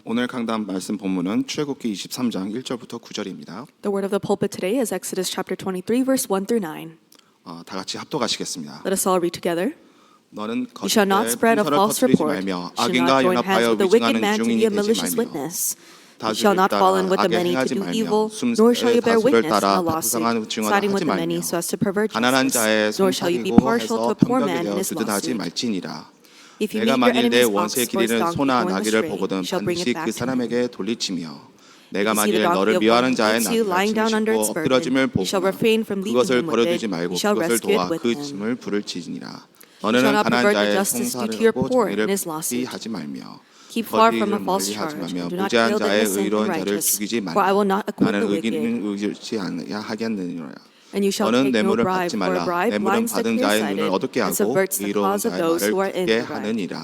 오늘 강단 말씀 본문은 출애굽기 23장 1절부터 9절입니다. The word of the pulpit today is Exodus chapter 23, verse 1 through 9. 다 같이 합독하시겠습니다. Let us all read together. 너는 You shall not spread a 거짓된 false 분설을 터뜨리지 report. 말며 You shall 악인과 not join hands 연합하여 with the wicked 위증하는 man to be 증인이 a 되지 malicious 말며 witness. You 다수를 shall not fall in with the 따라 many to 악에 do 행하지 evil, 말며 nor shall you bear 다수를 witness in 따라 a lawsuit, 부당한 증언을 siding with 하지 the many 말며 so as to pervert 가난한 justice, 자의 nor shall you be 손사귀고 partial to 해서 a poor 편벽에 man in 대어 his 주둔하지 lawsuit. 말지니라. If you 내가 meet your 만일 내 enemy's 원수의 ox or his 길이는 donkey 소나 going 나귀를 astray, 보거든 you shall bring 반드시 it 그 back to him. 사람에게 돌리치며 내가 If you see 만일 the donkey 너를 of 미워하는 one 자의 hates you lying 나귀를 down under 치고 its burden, 엎드러짐을 you shall 보고 refrain from leaving 그것을 him with 버려두지 it. 말고 You shall 그것을 rescue it 도와 with 그 him. 짐을 부를지니라. You 너는 shall not 가난한 pervert the 자의 justice due to 송사를 your 하고 poor 정의를 in his lawsuit. 하지 말며 Keep far from 거짓을 a false 멀리 하지 charge, 말며 and do not 무죄한 kill the 자의 innocent and 의로운 자를 righteous, 죽이지 for I will 말며 not acquit 나는 the wicked. 의롭지 하겠느니라. And you shall 너는 take no 뇌물을 bribe, 받지 for a 말라. bribe 뇌물은 blinds the 받은 자의 눈을 clear-sighted 어둡게 and 하고 subverts the 의로운 cause of 자의 those 말을 who are in 듣게 the right. 하느니라.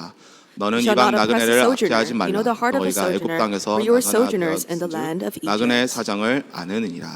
너는 You shall 이방 not oppress 나그네를 a 압제하지 sojourner. 말라. You know the heart of a 너희가 애굽 sojourner, 땅에서 for you were 나그네 sojourners in the land of 나그네의 Egypt. 사정을 아느니라.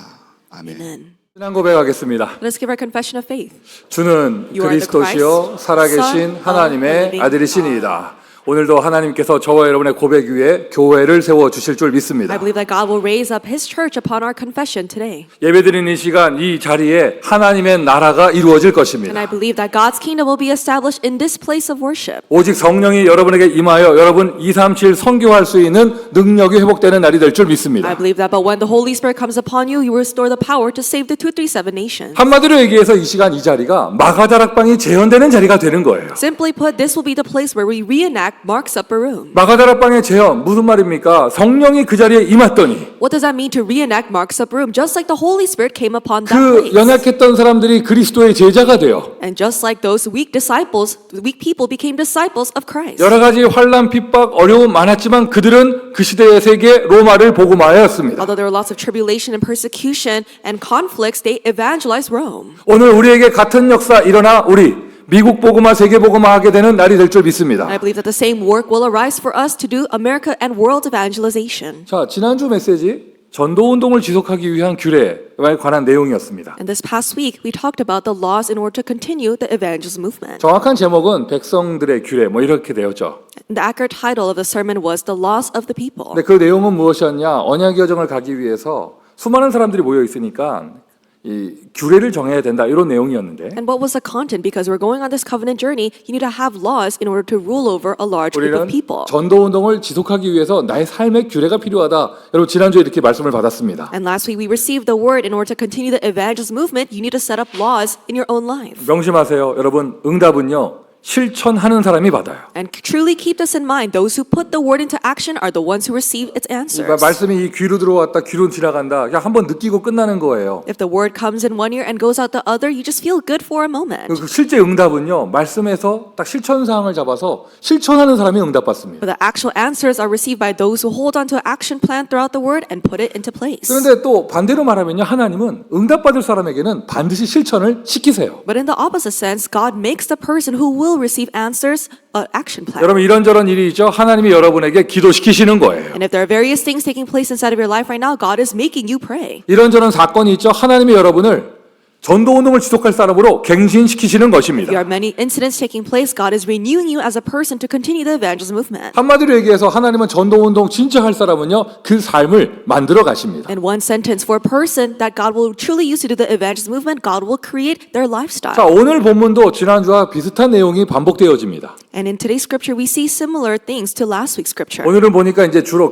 아멘. Amen. 신앙 고백하겠습니다. Let us give our confession of faith. 주는 You are the 그리스도시요 Christ, 살아계신 Son of the 하나님의 living 아들이시니이다. 오늘도 하나님께서 저와 여러분의 고백 위에 교회를 세워 주실 줄 믿습니다. I believe that God will raise up His church upon our confession today. 예배드리는 이 시간 이 자리에 하나님의 나라가 이루어질 And 것입니다. I believe that God's kingdom will be established in this place of worship. 오직 성령이 여러분에게 임하여 여러분 237 선교할 수 있는 능력이 회복되는 날이 될 줄 I 믿습니다. believe that but when the Holy Spirit comes upon you, you will restore the power to save the 237 nations. 한마디로 얘기해서 이 시간 이 자리가 마가다락방이 재현되는 자리가 되는 거예요. Simply put, this will be the place where we reenact Mark's upper room. 마가다락방의 재현 무슨 말입니까? 성령이 그 자리에 임했더니 What does that mean to reenact Mark's upper room? Just like the Holy Spirit came upon that 그 place. 연약했던 사람들이 그리스도의 제자가 되어 And just like those weak disciples, the weak people became disciples of Christ. 여러 가지 환난, 핍박, 어려움 많았지만 그들은 그 시대의 세계 로마를 복음화하였습니다. Although there were lots of tribulation and persecution and conflicts, they evangelized Rome. 오늘 우리에게 같은 역사 일어나 우리 미국 복음화, 세계 복음화 하게 되는 날이 될 줄 믿습니다. And I believe that the same work will arise for us to do America and world evangelization. 자, 지난주 메시지 전도 운동을 지속하기 위한 규례에 관한 내용이었습니다. And this past week, we talked about the laws in order to continue the evangelism movement. 정확한 제목은 백성들의 규례 뭐 이렇게 되었죠. The accurate title of the sermon was The Laws of the People. 근데 그 내용은 무엇이었냐? 언약 여정을 가기 위해서 수많은 사람들이 모여 있으니까 이 규례를 정해야 된다 이런 내용이었는데 And what was the content? Because we're going on this covenant journey, you need to have laws in order to rule over a large group of 우리는 people. 전도 운동을 지속하기 위해서 나의 삶의 규례가 필요하다. 여러분 지난주에 이렇게 말씀을 받았습니다. And last week we received the word in order to continue the evangelism movement, you need to set up laws in your own life. 명심하세요. 여러분 응답은요. 실천하는 사람이 받아요. And truly keep this in mind. Those who put the word into action are the ones who receive its answers. 말씀이 이 귀로 들어왔다 귀로 지나간다. 그냥 한번 느끼고 끝나는 거예요. If the word comes in one ear and goes out the other, you just feel good for a moment. 그 실제 응답은요. 말씀에서 딱 실천 사항을 잡아서 실천하는 사람이 응답받습니다. But the actual answers are received by those who hold on to an action plan throughout the word and put it into place. 그런데 또 반대로 말하면요. 하나님은 응답받을 사람에게는 반드시 실천을 시키세요. But in the opposite sense, God makes the person who will receive answers an action plan. 여러분 이런저런 일이 있죠. 하나님이 여러분에게 기도시키시는 거예요. And if there are various things taking place inside of your life right now, God is making you pray. 이런저런 사건이 있죠. 하나님이 여러분을 전도 운동을 지속할 사람으로 갱신시키시는 것입니다. There are many incidents taking place. God is renewing you as a person to continue the evangelism movement. 한마디로 얘기해서 하나님은 전도 운동 진짜 할 사람은요. 그 삶을 만들어 가십니다. In one sentence, for a person that God will truly use to do the evangelism movement, God will create their lifestyle. 자, 오늘 본문도 지난주와 비슷한 내용이 반복되어집니다. And in today's scripture, we see similar things to last week's scripture. 오늘은 보니까 이제 주로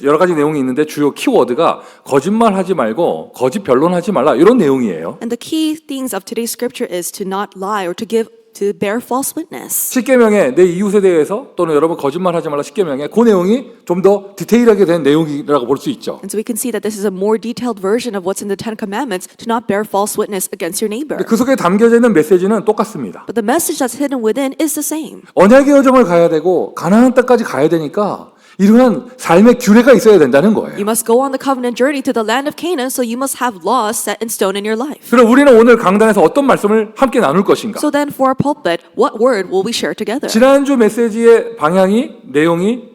여러 가지 내용이 있는데 주요 키워드가 거짓말하지 말고 거짓 변론하지 말라 이런 내용이에요. And the key things of today's scripture is to not lie or to bear false witness. 10계명에 내 이웃에 대해서 또는 여러분 거짓말하지 말라 10계명에 그 내용이 좀 더 디테일하게 된 내용이라고 볼 수 있죠. And so we can see that this is a more detailed version of what's in the Ten Commandments to not bear false witness against your neighbor. 그 속에 담겨져 있는 메시지는 똑같습니다. But the message that's hidden within is the same. 언약의 여정을 가야 되고 가나안 땅까지 가야 되니까 이러한 삶의 규례가 있어야 된다는 거예요. You must go on the covenant journey to the land of Canaan, so you must have laws set in stone in your life. 그럼 우리는 오늘 강단에서 어떤 말씀을 함께 나눌 것인가? So then for our pulpit, what word will we share together? 지난주 메시지의 방향이 내용이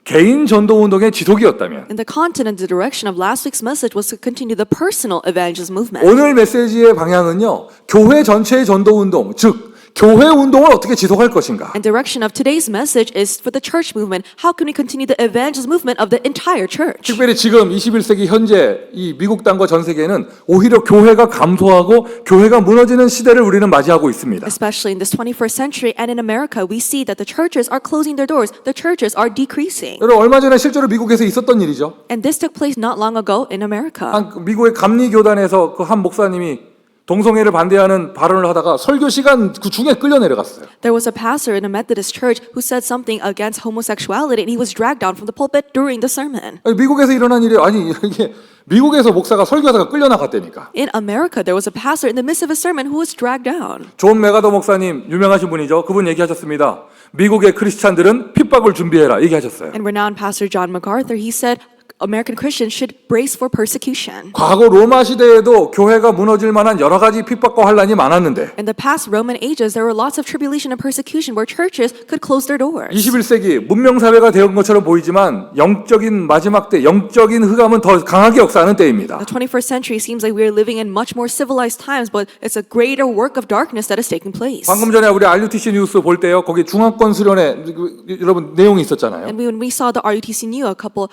개인 전도 운동의 지속이었다면 And the content and the direction of last week's message was to continue the personal evangelism movement. 오늘 메시지의 방향은요. 교회 전체의 전도 운동, 즉 교회 운동을 어떻게 지속할 것인가? And direction of today's message is for the church movement. How can we continue the evangelist movement of the entire church? 특별히 지금 21세기 현재 이 미국 땅과 전 세계는 오히려 교회가 감소하고 교회가 무너지는 시대를 우리는 맞이하고 있습니다. Especially in this 21st century and in America, we see that the churches are closing their doors. The churches are decreasing. 여러분 얼마 전에 실제로 미국에서 있었던 일이죠. And this took place not long ago in America. 미국의 감리 교단에서 그 한 목사님이 동성애를 반대하는 발언을 하다가 설교 시간 그 중에 끌려 내려갔어요. There was a pastor in a Methodist church who said something against homosexuality and he was dragged down from the pulpit during the sermon. 아니, 미국에서 일어난 일이 아니 이게 미국에서 목사가 설교하다가 끌려 나갔다니까. In America, there was a pastor in the midst of a sermon who was dragged down. 존 메가더 목사님 유명하신 분이죠. 그분 얘기하셨습니다. 미국의 크리스찬들은 핍박을 준비해라 얘기하셨어요. And renowned pastor John MacArthur, he said, American Christians should brace for persecution. 과거 로마 시대에도 교회가 무너질 만한 여러 가지 핍박과 환란이 많았는데 In the past Roman ages, there were lots of tribulation and persecution where churches could close their doors. 21세기 문명 사회가 되온 것처럼 보이지만 영적인 마지막 때 영적인 흑암은 더 강하게 역사하는 때입니다. The 21st century seems like we are living in much more civilized times, but it's a greater work of darkness that is taking place. 방금 전에 우리 RUTC 뉴스 볼 때요. 거기 중앙권 수련회 여러분 내용이 있었잖아요. And when we saw the RTC News a couple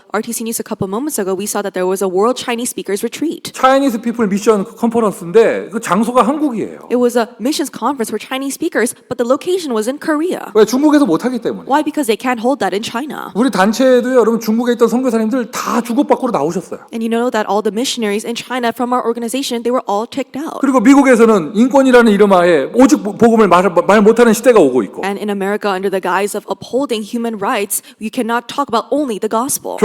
moments ago, we saw that there was a World Chinese Speakers Retreat. 차이니스 피플 미션 컨퍼런스인데 그 장소가 한국이에요. It was a missions conference for Chinese speakers, but the location was in Korea. 왜 중국에서 못 하기 때문에. Why? Because they can't hold that in China. 우리 단체에도요. 여러분 중국에 있던 선교사님들 다 중국 밖으로 나오셨어요. And you know that all the missionaries in China from our organization, they were all kicked out. 그리고 미국에서는 인권이라는 이름 하에 오직 복음을 말 못하는 시대가 오고 있고. And in America, under the guise of upholding human rights, you cannot talk about only the gospel.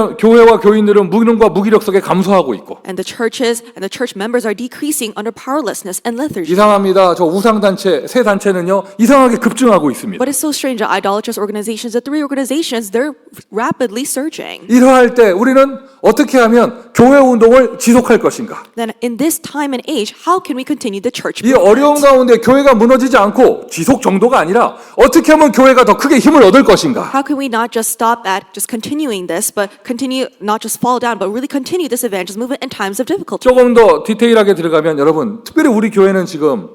교회와 교인들은 무능과 무기력 속에 감소하고 있고. And the churches and the church members are decreasing under powerlessness and lethargy. 이상합니다. 저 우상 단체 세 단체는요 이상하게 급증하고 있습니다. But it's so strange. The idolatrous organizations, the three organizations, they're rapidly surging. 이러할 때 우리는 어떻게 하면 교회 운동을 지속할 것인가? Then in this time and age, how can we continue the church 이 어려운 movement? 가운데 교회가 무너지지 않고 지속 정도가 아니라 어떻게 하면 교회가 더 크게 힘을 얻을 것인가? How can we not just stop at just continuing this, but continue, not just fall down, but really continue this evangelist movement in times of difficulty? 조금 더 디테일하게 들어가면 여러분, 특별히 우리 교회는 지금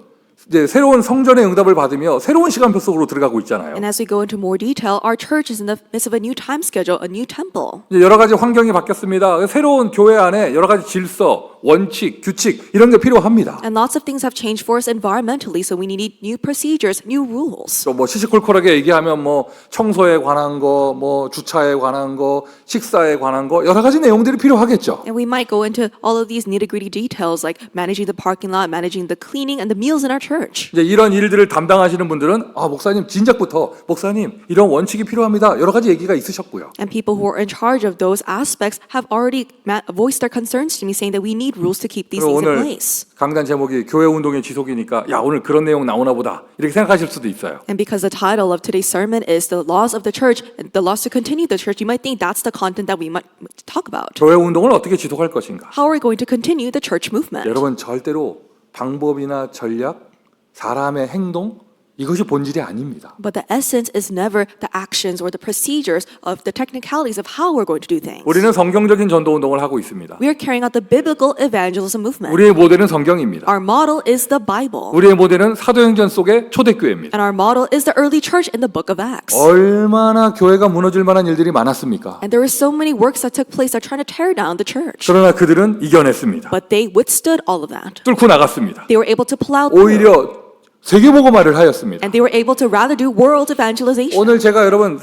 이제 새로운 성전의 응답을 받으며 새로운 시간표 속으로 들어가고 있잖아요. And as we go into more detail, our church is in the midst of a new time schedule, a new temple. 이제 여러 가지 환경이 바뀌었습니다. 새로운 교회 안에 여러 가지 질서, 원칙, 규칙 이런 게 필요합니다. And lots of things have changed for us environmentally, so we need new procedures, new rules. 또 뭐 시시콜콜하게 얘기하면 뭐 청소에 관한 거, 뭐 주차에 관한 거, 식사에 관한 거 여러 가지 내용들이 필요하겠죠. And we might go into all of these nitty-gritty details like managing the parking lot, managing the cleaning, and the meals in our church. 이제 이런 일들을 담당하시는 분들은 목사님 진작부터 목사님 이런 원칙이 필요합니다. 여러 가지 얘기가 있으셨고요. And people who are in charge of those aspects have already voiced their concerns to me, saying that we need rules to keep these things in 오늘 place. 강단 제목이 교회 운동의 지속이니까 야 오늘 그런 내용 나오나 보다 이렇게 생각하실 수도 있어요. And because the title of today's sermon is the laws of the church, and the laws to continue the church, you might think that's the content that we might talk about. 교회 운동을 어떻게 지속할 것인가? How are we going to continue the church movement? 여러분 절대로 방법이나 전략, 사람의 행동 이것이 본질이 아닙니다. But the essence is never the actions or the procedures of the technicalities of how we're going to do things. 우리는 성경적인 전도 운동을 하고 있습니다. We are carrying out the biblical evangelism movement. 우리의 모델은 성경입니다. Our model is the Bible. 우리의 모델은 사도행전 속의 초대교회입니다. And our model is the early church in the book of Acts. 얼마나 교회가 무너질 만한 일들이 많았습니까? And there were so many works that took place that are trying to tear down the church. 그러나 그들은 이겨냈습니다. But they withstood all of that. 뚫고 나갔습니다. They were able to plow through. 오히려 세계복음화를 하였습니다. And they were able to rather do world evangelization. 오늘 제가 여러분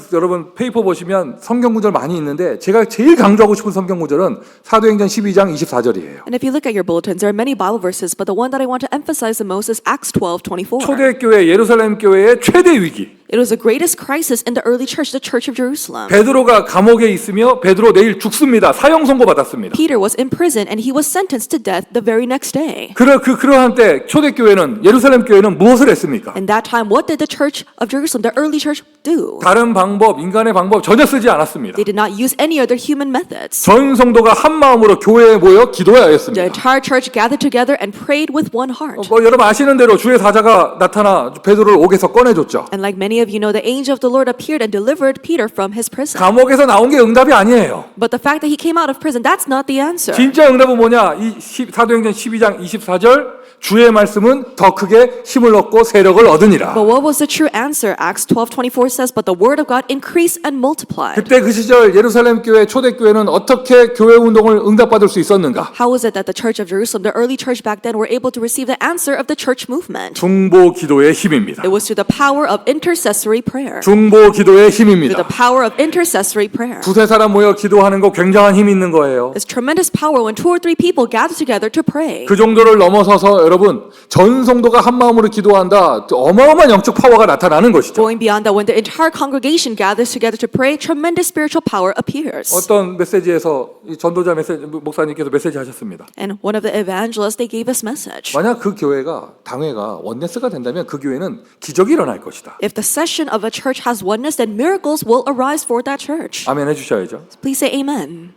페이퍼 보시면 성경 구절 많이 있는데 제가 제일 강조하고 싶은 성경 구절은 사도행전 12장 24절이에요. And if you look at your bulletins, there are many Bible verses, but the one that I want to emphasize the most is Acts 12:24. 초대교회 예루살렘 교회의 최대 위기. It was the greatest crisis in the early church, the Church of Jerusalem. 베드로가 감옥에 있으며 베드로 내일 죽습니다. 사형 선고 받았습니다. Peter was in prison and he was sentenced to death the very next day. 그러한 때 초대교회는 예루살렘 교회는 무엇을 했습니까? In that time, what did the Church of Jerusalem, the early church, do? 다른 방법, 인간의 방법 전혀 쓰지 않았습니다. They did not use any other human methods. 전 성도가 한 마음으로 교회에 모여 기도해야 The 했습니다. entire church gathered together and prayed with one heart. 여러분 아시는 대로 주의 사자가 나타나 베드로를 옥에서 꺼내줬죠. And like many many of you know, the angel of the Lord appeared and delivered Peter from his prison. 감옥에서 나온 게 응답이 아니에요. But the fact that he came out of prison, that's not the answer. 진짜 응답은 뭐냐? 사도행전 12장 24절 주의 말씀은 더 크게 힘을 얻고 세력을 얻으니라. But what was the true answer? Acts 12:24 says, but the word of God increased and multiplied. 그때 그 시절 예루살렘 교회 초대교회는 어떻게 교회 운동을 응답받을 수 있었는가? How was it that the church of Jerusalem, the early church back then, were able to receive the answer of the church movement? 중보 기도의 힘입니다. It was through the power of intercessory prayer. 중보 기도의 Through 힘입니다. the power of intercessory prayer. 두세 사람 모여 기도하는 거 굉장한 힘이 있는 거예요. There's tremendous power when 2 or 3 people gather together to pray. 그 정도를 넘어서서 여러분 전 성도가 한 마음으로 기도한다. 어마어마한 영적 파워가 나타나는 것이죠. Going beyond that, when the entire congregation gathers together to pray, tremendous spiritual power appears. 어떤 메시지에서 이 전도자 목사님께서 메시지 하셨습니다. And one of the evangelists, they gave us message. 만약 그 교회가 당회가 원네스가 된다면 그 교회는 기적이 일어날 것이다. If the session of a church has oneness, then miracles will arise for that church. 아멘 해주셔야죠. Please say amen.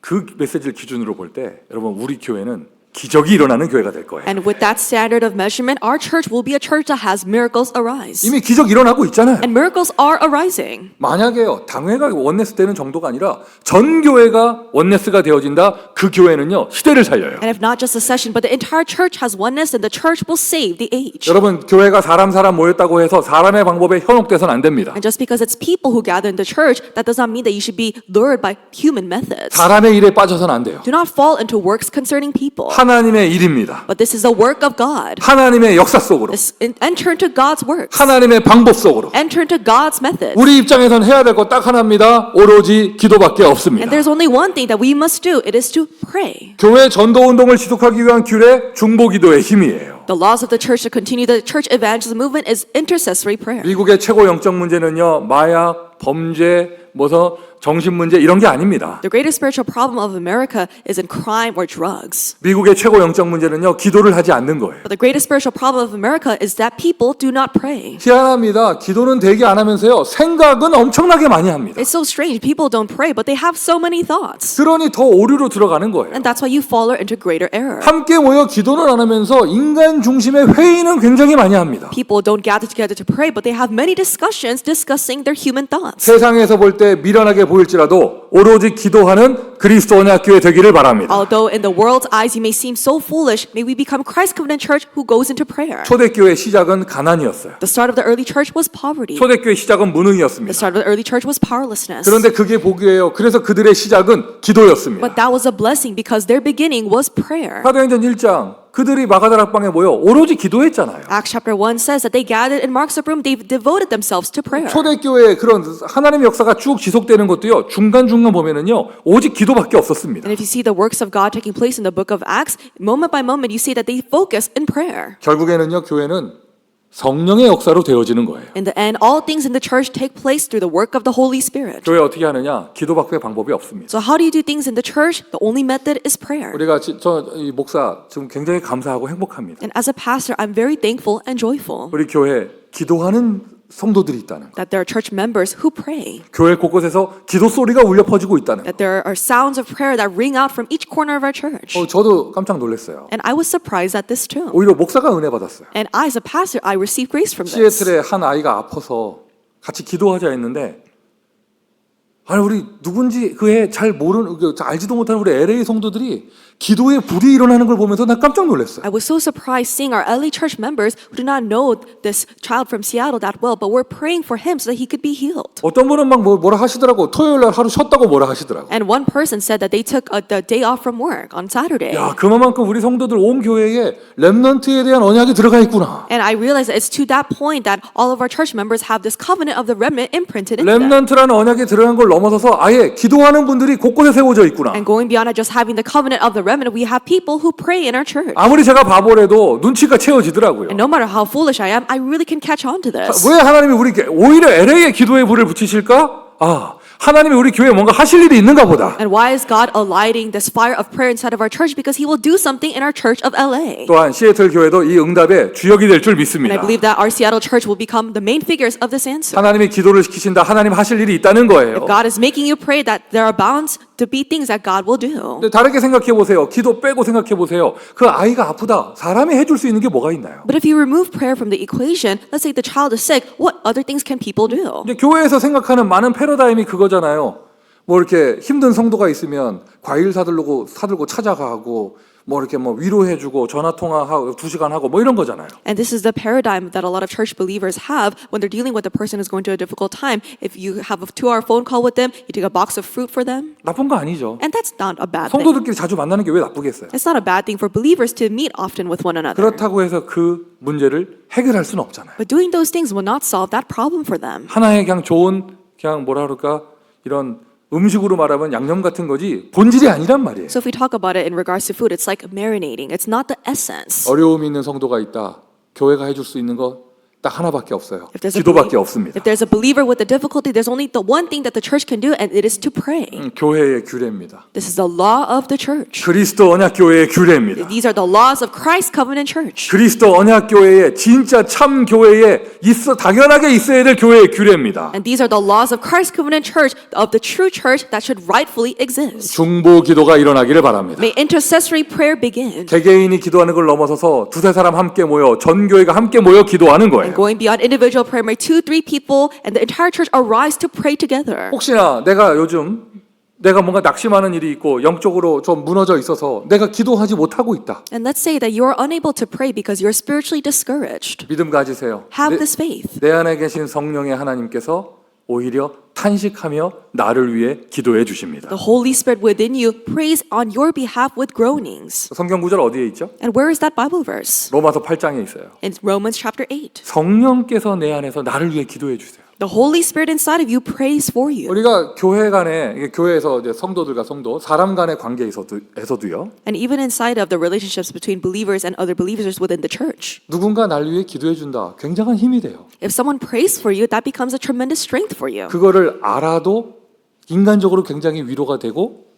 그 메시지를 기준으로 볼 때 여러분 우리 교회는 기적이 일어나는 교회가 될 거예요. And with that standard of measurement, our church will be a church that has miracles arise. 이미 기적 일어나고 있잖아요. And miracles are arising. 만약에요 당회가 원네스 되는 정도가 아니라 전 교회가 원네스가 되어진다. 그 교회는요 시대를 살려요. And if not just a session, but the entire church has oneness, then the church will save the age. 여러분 교회가 사람 모였다고 해서 사람의 방법에 현혹돼서는 안 됩니다. And just because it's people who gather in the church, that does not mean that you should be lured by human methods. 사람의 일에 빠져서는 안 돼요. Do not fall into works concerning people. 하나님의 일입니다. But this is the work of God. 하나님의 역사 속으로, Enter into God's works. 하나님의 방법 속으로. Enter into God's methods. 우리 입장에선 해야 될 거 딱 하나입니다. 오로지 기도밖에 없습니다. And there's only one thing that we must do. It is to pray. 교회 전도 운동을 지속하기 위한 규례 중보 기도의 힘이에요. The laws of the church to continue the church evangelism movement is intercessory prayer. 미국의 최고 영적 문제는요. 마약, 범죄, 정신 문제 이런 게 아닙니다. The greatest spiritual problem of America is in crime or drugs. 미국의 최고 영적 문제는요. 기도를 하지 않는 거예요. But the greatest spiritual problem of America is that people do not pray. 희한합니다. 기도는 되게 안 하면서요. 생각은 엄청나게 많이 합니다. It's so strange. People don't pray, but they have so many thoughts. 그러니 더 오류로 들어가는 거예요. And that's why you fall into greater error. 함께 모여 기도는 안 하면서 인간 중심의 회의는 굉장히 많이 합니다. People don't gather together to pray, but they have many discussions discussing their human thoughts. 세상에서 볼 때 미련하게 보일지라도 오로지 기도하는 그리스도 언약교회 되기를 바랍니다. Although in the world's eyes you may seem so foolish, may we become Christ Covenant Church who goes into prayer. 초대교회 시작은 가난이었어요. The start of the early church was poverty. 초대교회 시작은 The 무능이었습니다. start of the early church was powerlessness. 그런데 그게 복이에요. 그래서 그들의 시작은 기도였습니다. But that was a blessing because their beginning was prayer. 사도행전 1장 그들이 마가다락방에 모여 오로지 기도했잖아요. Acts chapter 1 says that they gathered in Mark's upper room, they devoted themselves to prayer. 초대교회의 그런 하나님의 역사가 쭉 지속되는 것도요. 중간중간 보면은요. 오직 기도밖에 없었습니다. And if you see the works of God taking place in the book of Acts, moment by moment you see that they focus in prayer. 결국에는요. 교회는 성령의 역사로 되어지는 거예요. In the end, all things in the church take place through the work of the Holy Spirit. 교회 어떻게 하느냐? 기도밖에 방법이 없습니다. So how do you do things in the church? The only method is prayer. 우리가 이 목사 지금 굉장히 감사하고 행복합니다. And as a pastor, I'm very thankful and joyful 우리 교회 기도하는 성도들이 있다는 거. that there are church members who pray, 교회 곳곳에서 기도 소리가 울려 퍼지고 있다는 거. that there are sounds of prayer that ring out from each corner of our church. 저도 깜짝 놀랐어요. And I was surprised at this too. 오히려 목사가 은혜 받았어요. And I, as a pastor, I received grace from this. 시애틀에 한 아이가 아파서 같이 기도하자 했는데 아니 우리 누군지 그애 잘 모르는 알지도 못하는 우리 LA 성도들이 기도에 불이 일어나는 걸 보면서 난 깜짝 놀랐어요. I was so surprised seeing our LA church members who do not know this child from Seattle that well, but we're praying for him so that he could be healed. 어떤 분은 막 뭐라 하시더라고. 토요일 날 하루 쉬었다고 뭐라 하시더라고. And one person said that they took the day off from work on Saturday. 야, 그만큼 우리 성도들 온 교회에 렘넌트에 대한 언약이 들어가 있구나. And I realized that it's to that point that all of our church members have this covenant of the remnant imprinted in them. 렘넌트라는 언약이 들어간 걸 넘어서서 아예 기도하는 분들이 곳곳에 세워져 있구나. And going beyond just having the covenant of the remnant, we have people who pray in our church. 아무리 제가 바보래도 눈치가 채워지더라고요. And no matter how foolish I am, I really can catch on to this. 왜 하나님이 우리 오히려 LA에 기도에 불을 붙이실까? 하나님이 우리 교회에 뭔가 하실 일이 있는가 보다. And why is God alighting this fire of prayer inside of our church? Because He will do something in our church of LA. 또한 시애틀 교회도 이 응답의 주역이 될 줄 And I 믿습니다. believe that our Seattle church will become the main figures of this answer. 하나님이 기도를 시키신다. 하나님 하실 일이 있다는 거예요. If God is making you pray, that there are bounds to be things that God will do. 근데 다르게 생각해 보세요. 기도 빼고 생각해 보세요. 그 아이가 아프다. 사람이 해줄 수 있는 게 뭐가 있나요? But if you remove prayer from the equation, let's say the child is sick, what other things can people do? 이제 교회에서 생각하는 많은 패러다임이 그거잖아요. 뭐 이렇게 힘든 성도가 있으면 과일 사들고 찾아가고 뭐 이렇게 뭐 위로해주고 전화 통화하고 2시간 하고 뭐 이런 거잖아요. And this is the paradigm that a lot of church believers have when they're dealing with a person who's going through a difficult time. If you have a 2-hour phone call with them, you take a box of fruit for them. 나쁜 거 아니죠. And that's not a bad thing. 성도들끼리 자주 만나는 게 왜 나쁘겠어요? It's not a bad thing for believers to meet often with one another. 그렇다고 해서 그 문제를 해결할 수는 없잖아요. But doing those things will not solve that problem for them. 하나의 그냥 좋은 그냥 뭐라 그럴까 이런 음식으로 말하면 양념 같은 거지 본질이 아니란 말이에요. So if we talk about it in regards to food, it's like marinating. It's not the essence. 어려움이 있는 성도가 있다. 교회가 해줄 수 있는 거 딱 하나밖에 없어요. If there's 기도밖에 없습니다. if there's a believer with a difficulty, there's only the one thing that the church can do, and it is to pray. 교회의 규례입니다. This is the law of the church. 그리스도 언약 교회의 규례입니다. These are the laws of Christ Covenant Church. 그리스도 언약 교회에 진짜 참 교회에 당연하게 있어야 될 교회의 규례입니다. And these are the laws of Christ Covenant Church, of the true church that should rightfully exist. 중보 기도가 일어나기를 바랍니다. May intercessory prayer begin. 개개인이 기도하는 걸 넘어서서 2-3사람 함께 모여 전 교회가 함께 모여 기도하는 거예요. Going beyond individual prayer, may 2-3 people and the entire church arise to pray together. 혹시나 내가 뭔가 낙심하는 일이 있고 영적으로 좀 무너져 있어서 내가 기도하지 못하고 있다. And let's say that you are unable to pray because you're spiritually discouraged. 믿음 가지세요. Have this faith. 내 안에 계신 성령의 하나님께서 오히려 탄식하며 나를 위해 기도해 주십니다. The Holy Spirit within you prays on your behalf with groanings. 성경 구절 어디에 있죠? And where is that Bible verse? 로마서 8장에 있어요. In Romans chapter 8. 성령께서 내 안에서 나를 위해 기도해 주세요. The Holy Spirit inside of you prays for you. 우리가 교회 간에 교회에서 이제 성도들과 성도, 사람 간의 관계에서도요. And even inside of the relationships between believers and other believers within the church. 누군가 날 위해 기도해 준다. 굉장한 힘이 돼요. If someone prays for you, that becomes a tremendous strength for you. 그거를 알아도 인간적으로 굉장히 위로가 되고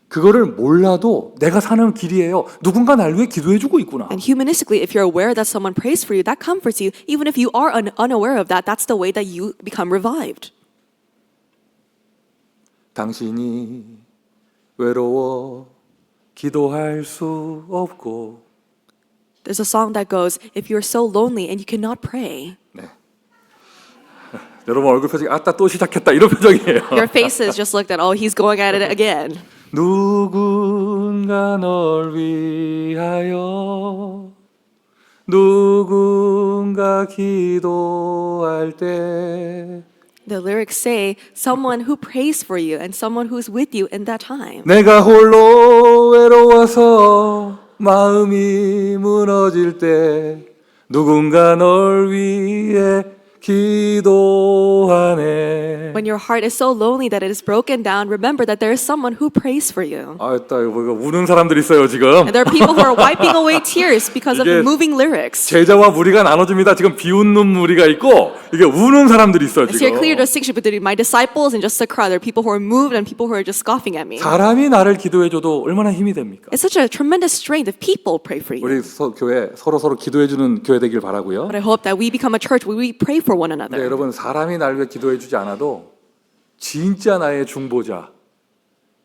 그거를 몰라도 내가 사는 길이에요. 누군가 날 위해 기도해 주고 있구나. And humanistically, if you're aware that someone prays for you, that comforts you. Even if you are unaware of that, that's the way that you become revived. 당신이 외로워 기도할 수 없고. There's a song that goes, if you're so lonely and you cannot pray. 네. 여러분 얼굴 표정이 아따 또 시작했다 이런 표정이에요. Your faces just looked at, oh, he's going at it again. 누군가 널 위하여 누군가 기도할 때 The lyrics say, someone who prays for you and someone who's with you in that time. 내가 홀로 외로워서 마음이 무너질 때 누군가 널 위해 기도하네. When your heart is so lonely that it is broken down, remember that there is someone who prays for you. 아따 이거 우는 사람들 있어요 지금. And there are people who are wiping away tears because of the 이게 moving lyrics. 제자와 무리가 나눠집니다. 지금 비웃는 무리가 있고 이게 우는 사람들이 있어요 It's here 지금. clear distinction between my disciples and just the crowd. There are people who are moved and people who are just scoffing at me. 사람이 나를 기도해줘도 얼마나 힘이 됩니까? It's such a tremendous strength if people pray for you. 우리 교회 서로 서로 기도해주는 교회 되길 바라고요. But I hope that we become a church where we pray for one 근데 another. 여러분 사람이 나를 위해 기도해주지 않아도 진짜 나의 중보자,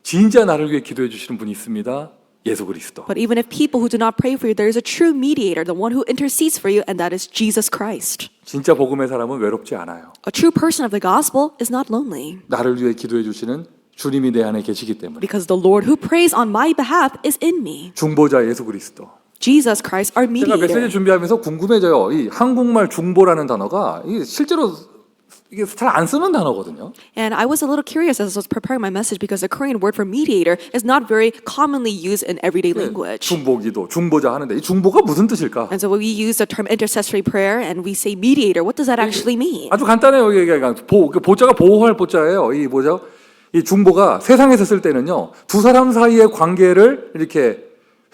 진짜 나를 위해 기도해주시는 분이 있습니다. 예수 그리스도. But even if people who do not pray for you, there is a true mediator, the one who intercedes for you, and that is Jesus Christ. 진짜 복음의 사람은 외롭지 않아요. A true person of the gospel is not lonely 나를 위해 기도해주시는 주님이 내 안에 계시기 때문에. because the Lord who prays on my behalf is in me. 중보자 예수 그리스도. Jesus Christ, our 제가 메시지 mediator. 준비하면서 궁금해져요. 이 한국말 중보라는 단어가 이게 실제로 이게 잘 안 쓰는 단어거든요. And I was a little curious as I was preparing my message because the Korean word for mediator is not very commonly used in everyday language. 중보기도, 중보자 하는데 이 중보가 무슨 뜻일까? And so when we use the term intercessory prayer and we say mediator, what does that actually mean? 아주 간단해요. 이게 보자가 보호할 보자예요. 이 보자, 이 중보가 세상에서 쓸 때는요, 두 사람 사이의 관계를 이렇게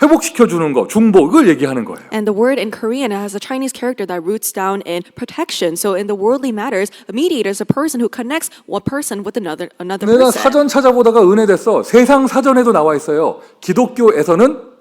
회복시켜 주는 거, 중보 이걸 얘기하는 거예요. And the word in Korean has a Chinese character that roots down in protection. So in the worldly matters, a mediator is a person who connects one person with another 내가 person. 사전 찾아보다가 은혜됐어. 세상 사전에도 나와 있어요. 기독교에서는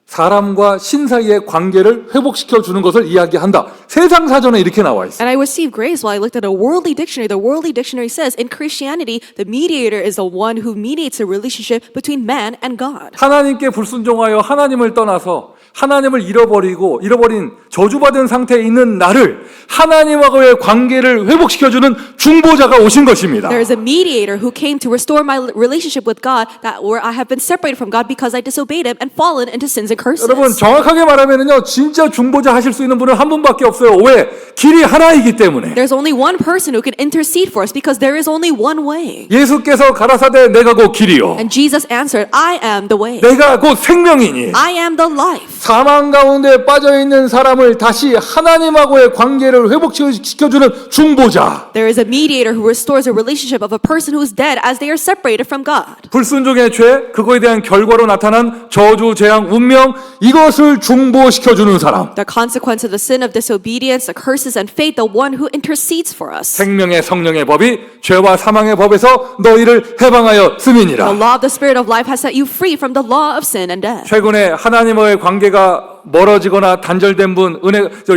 사람과 신 사이의 관계를 회복시켜 주는 것을 이야기한다. 세상 사전에 이렇게 나와 있어요. And I received grace while I looked at a worldly dictionary. The worldly dictionary says in Christianity, the mediator is the one who mediates a relationship between man and God. 하나님께 불순종하여 하나님을 떠나서 하나님을 잃어버린 저주받은 상태에 있는 나를 하나님하고의 관계를 회복시켜주는 중보자가 오신 것입니다. There is a mediator who came to restore my relationship with God, that where I have been separated from God because I disobeyed Him and fallen into sins and curses. 여러분 정확하게 말하면은요 진짜 중보자 하실 수 있는 분은 한 분밖에 없어요. 왜? 길이 하나이기 때문에. There's only one person who can intercede for us because there is only one way. 예수께서 가라사대 내가 곧 길이요 And Jesus answered, I am the way. 내가 곧 생명이니 I am the life. 사망 가운데 빠져있는 사람을 다시 하나님하고의 관계를 회복시켜주는 중보자. There is a mediator who restores a relationship of a person who is dead as they are separated from God. 불순종의 죄, 그거에 대한 결과로 나타난 저주, 재앙, 운명, 이것을 중보시켜주는 사람. The consequence of the sin of disobedience, the curses and fate, the one who intercedes for us. 생명의 성령의 법이 죄와 사망의 법에서 너희를 해방하여 The 쓰미니라. law of the Spirit of life has set you free from the law of sin and death. 최근에 하나님과의 관계가 멀어지거나 단절된 분,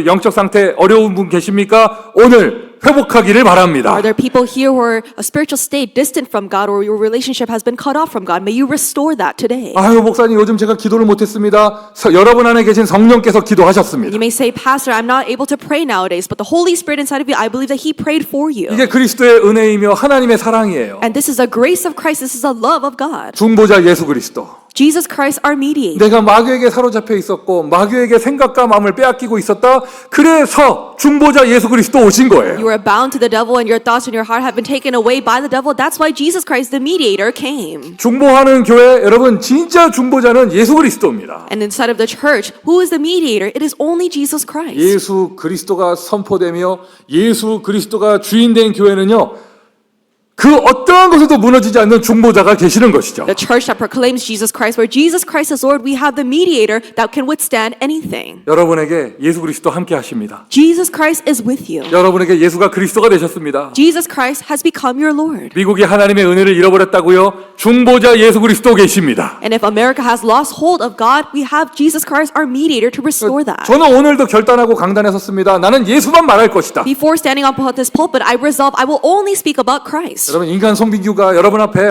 영적 상태 어려운 분 계십니까? 오늘 회복하기를 바랍니다. Are there people here who are a spiritual state distant from God or your relationship has been cut off from God? May you restore that today. 아유 목사님 요즘 제가 기도를 못했습니다. 여러분 안에 계신 성령께서 기도하셨습니다. You may say, Pastor, I'm not able to pray nowadays, but the Holy Spirit inside of you, I believe that He prayed for you. 이게 그리스도의 은혜이며 하나님의 사랑이에요. And this is the grace of Christ. This is the love of God. 중보자 예수 그리스도. Jesus Christ, our mediator. 내가 마귀에게 사로잡혀 있었고 마귀에게 생각과 마음을 빼앗기고 있었다. 그래서 중보자 예수 그리스도 오신 거예요. You are bound to the devil and your thoughts and your heart have been taken away by the devil. That's why Jesus Christ, the mediator, came. 중보하는 교회 여러분 진짜 중보자는 예수 그리스도입니다. And inside of the church, who is the mediator? It is only Jesus Christ. 예수 그리스도가 선포되며 예수 그리스도가 주인된 교회는요. 그 어떠한 것에도 무너지지 않는 중보자가 계시는 것이죠. The church that proclaims Jesus Christ, where Jesus Christ is Lord, we have the mediator that can withstand anything. 여러분에게 예수 그리스도 함께 하십니다. Jesus Christ is with you. 여러분에게 예수가 그리스도가 되셨습니다. Jesus Christ has become your Lord. 미국이 하나님의 은혜를 잃어버렸다고요? 중보자 예수 그리스도 계십니다. And if America has lost hold of God, we have Jesus Christ, our mediator, to restore that. 저는 오늘도 결단하고 강단에 섰습니다. 나는 예수만 말할 것이다. Before standing up on this pulpit, I resolve I will only speak about Christ. 여러분 인간 송빈규가 여러분 앞에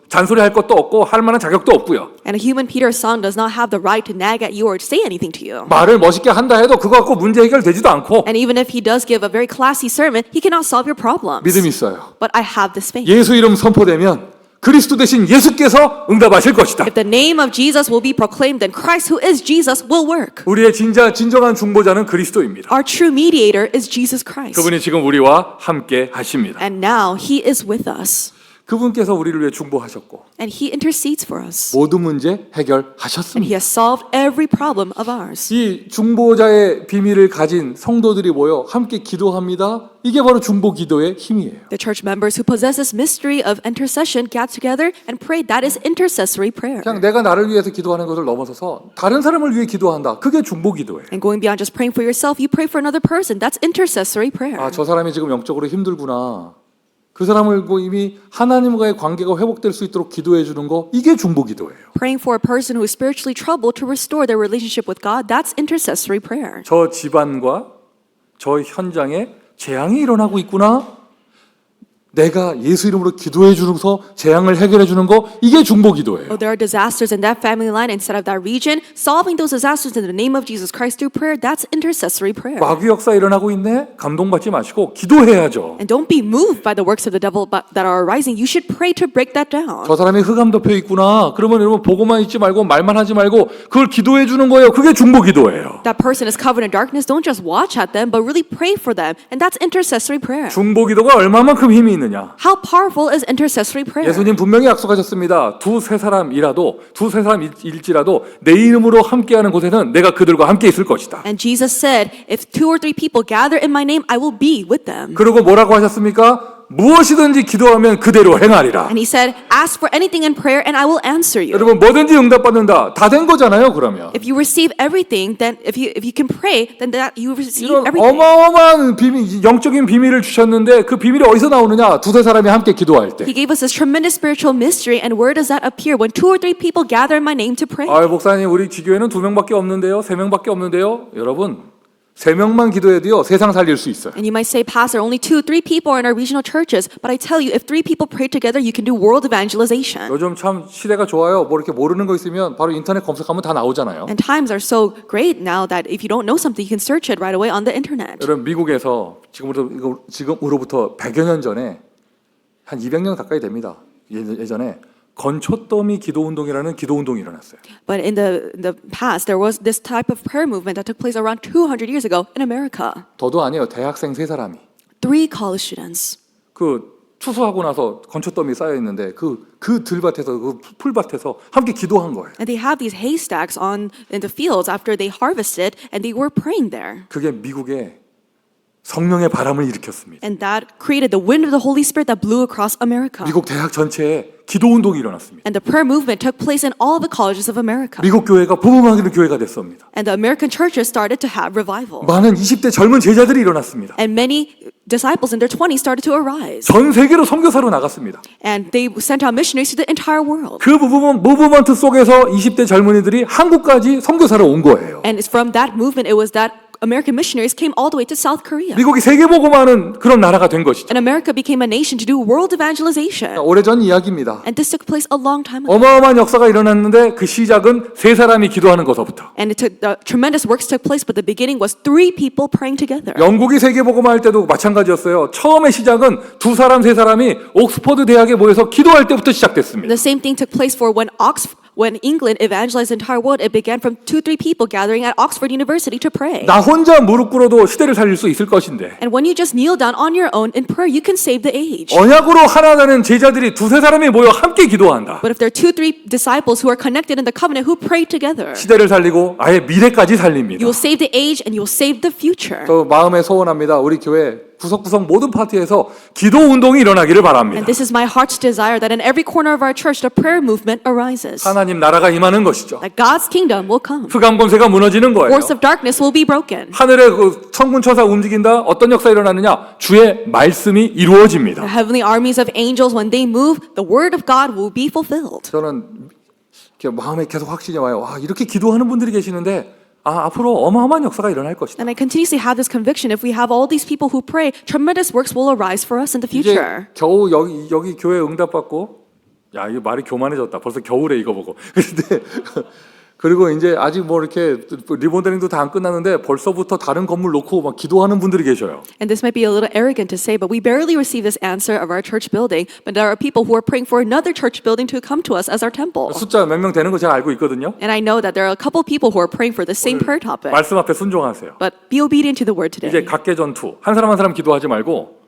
잔소리할 것도 없고 할 만한 자격도 없고요. And a human Peter's son does not have the right to nag at you or to say anything to you. 말을 멋있게 한다 해도 그거 갖고 문제 해결되지도 않고 And even if he does give a very classy sermon, he cannot solve your problems. 믿음이 있어요. But I have this faith. 예수 이름 선포되면 그리스도 대신 예수께서 응답하실 것이다. If the name of Jesus will be proclaimed, then Christ, who is Jesus, will work. 우리의 진정한 중보자는 그리스도입니다. Our true mediator is Jesus Christ. 그분이 지금 우리와 함께 하십니다. And now he is with us. 그분께서 우리를 위해 중보하셨고 And he intercedes for us. 모든 문제 And he 해결하셨습니다. has solved every problem of ours. 이 중보자의 비밀을 가진 성도들이 모여 함께 기도합니다. 이게 바로 중보 기도의 힘이에요. The church members who possess this mystery of intercession get together and pray. That is intercessory prayer. 그냥 내가 나를 위해서 기도하는 것을 넘어서서 다른 사람을 위해 기도한다. 그게 중보 기도예요. And going beyond just praying for yourself, you pray for another person. That's intercessory prayer. 아, 저 사람이 지금 영적으로 힘들구나. 그 사람을 이미 하나님과의 관계가 회복될 수 있도록 기도해 주는 거 이게 중보 기도예요. Praying for a person who is spiritually troubled to restore their relationship with God, that's intercessory prayer. 저 집안과 저 현장에 재앙이 일어나고 있구나. 내가 예수 이름으로 기도해 주면서 재앙을 해결해 주는 거 이게 중보 기도예요. Oh, there are disasters in that family line inside of that region. Solving those disasters in the name of Jesus Christ through prayer, that's intercessory prayer. 마귀 역사 일어나고 있네. 감동받지 마시고 기도해야죠. And don't be moved by the works of the devil that are arising. You should pray to break that down. 저 사람이 흑암 덮여 있구나. 그러면 여러분 보고만 있지 말고 말만 하지 말고 그걸 기도해 주는 거예요. 그게 중보 기도예요. That person is covered in darkness. Don't just watch at them, but really pray for them. And that's intercessory prayer. 중보 기도가 얼마만큼 힘이 있느냐? How powerful is intercessory prayer? 예수님 분명히 약속하셨습니다. 두세 사람일지라도 내 이름으로 함께하는 곳에는 내가 그들과 함께 있을 것이다. And Jesus said, if 2 or 3 people gather in my name, I will be with them. 그리고 뭐라고 하셨습니까? 무엇이든지 기도하면 그대로 행하리라. And he said, ask for anything in prayer and I will answer you. 여러분 뭐든지 응답받는다. 다 된 거잖아요. 그러면 If you receive everything, then if you can pray, then that you receive 이런 everything. 어마어마한 비밀, 영적인 비밀을 주셨는데 그 비밀이 어디서 나오느냐? 두세 사람이 함께 기도할 때. He gave us this tremendous spiritual mystery, and where does that appear? When 2 or 3 people gather in my name to pray. 아, 목사님 우리 지교회는 2명밖에 없는데요. 3명밖에 없는데요. 여러분 3명만 기도해도요. 세상 살릴 수 있어요. And you might say, Pastor, only 2 or 3 people are in our regional churches. But I tell you, if 3 people pray together, you can do world evangelization. 요즘 참 시대가 좋아요. 뭐 이렇게 모르는 거 있으면 바로 인터넷 검색하면 다 나오잖아요. And times are so great now that if you don't know something, you can search it right away on the internet. 여러분 미국에서 지금으로부터 100여 년 전에 한 200년 가까이 됩니다. 예전에 건초더미 기도운동이라는 기도운동이 일어났어요. But in the past, there was this type of prayer movement that took place around 200 years ago in America. 더도 아니에요. 대학생 3사람이 3 college students. 그 추수하고 나서 건초더미 쌓여 있는데 그 들밭에서 그 풀밭에서 함께 기도한 거예요. And they have these haystacks in the fields after they harvested, and they were praying there. 그게 미국에 성령의 바람을 일으켰습니다. And that created the wind of the Holy Spirit that blew across America. 미국 대학 전체에 기도 운동이 일어났습니다. And the prayer movement took place in all the colleges of America. 미국 교회가 부흥하기는 교회가 됐습니다. And the American churches started to have revival. 많은 20대 젊은 제자들이 일어났습니다. And many disciples in their 20s started to arise. 전 세계로 선교사로 나갔습니다. And they sent out missionaries to the entire world. 그 무브먼트 속에서 20대 젊은이들이 한국까지 선교사로 온 거예요. And it's from that movement, it was that American missionaries came all the way to South Korea. 미국이 세계복음화하는 그런 나라가 된 것이죠. And America became a nation to do world evangelization. 오래전 이야기입니다. And this took place a long time ago. 어마어마한 역사가 일어났는데 그 시작은 3사람이 기도하는 것부터. And tremendous works took place, but the beginning was 3 people praying together. 영국이 세계복음화할 때도 마찬가지였어요. 처음의 시작은 2사람, 3사람이 옥스퍼드 대학에 모여서 기도할 때부터 시작됐습니다. The same thing took place for when England evangelized the entire world. It began from 2 or 3 people gathering at Oxford University to pray. 나 혼자 무릎 꿇어도 시대를 살릴 수 있을 것인데 And when you just kneel down on your own in prayer, you can save the age. 언약으로 하나 되는 제자들이 2-3사람이 모여 함께 기도한다. But if there are 2 or 3 disciples who are connected in the covenant who pray together, 시대를 살리고 아예 미래까지 살립니다. you will save the age and you will save the future. 저 마음에 소원합니다. 우리 교회 구석구석 모든 파트에서 기도 운동이 일어나기를 바랍니다. And this is my heart's desire that in every corner of our church the prayer movement arises. 하나님 나라가 임하는 것이죠. That God's kingdom will come. 흑암 권세가 무너지는 거예요. Force of darkness will be broken. 하늘의 그 천군 천사 움직인다. 어떤 역사 일어나느냐? 주의 말씀이 The 이루어집니다. heavenly armies of angels, when they move, the word of God will be fulfilled. 저는 이렇게 마음에 계속 확신이 와요. 와, 이렇게 기도하는 분들이 계시는데 앞으로 어마어마한 역사가 일어날 것이다. And I continuously have this conviction, if we have all these people who pray, tremendous works will arise for us in the 이제 future. 겨우 여기 교회 응답받고 야, 이거 말이 교만해졌다. 벌써 겨울에 이거 보고. 근데 그리고 이제 아직 뭐 이렇게 리모델링도 다 안 끝났는데 벌써부터 다른 건물 놓고 막 기도하는 분들이 계셔요. And this might be a little arrogant to say, but we barely received this answer of our church building, but there are people who are praying for another church building to come to us as our temple. 숫자 몇 명 되는 거 제가 알고 있거든요. And I know that there are a couple people who are praying for the same prayer topic. 말씀 앞에 순종하세요. But be obedient to the word 이제 today. 각계 전투 한 사람 기도하지 말고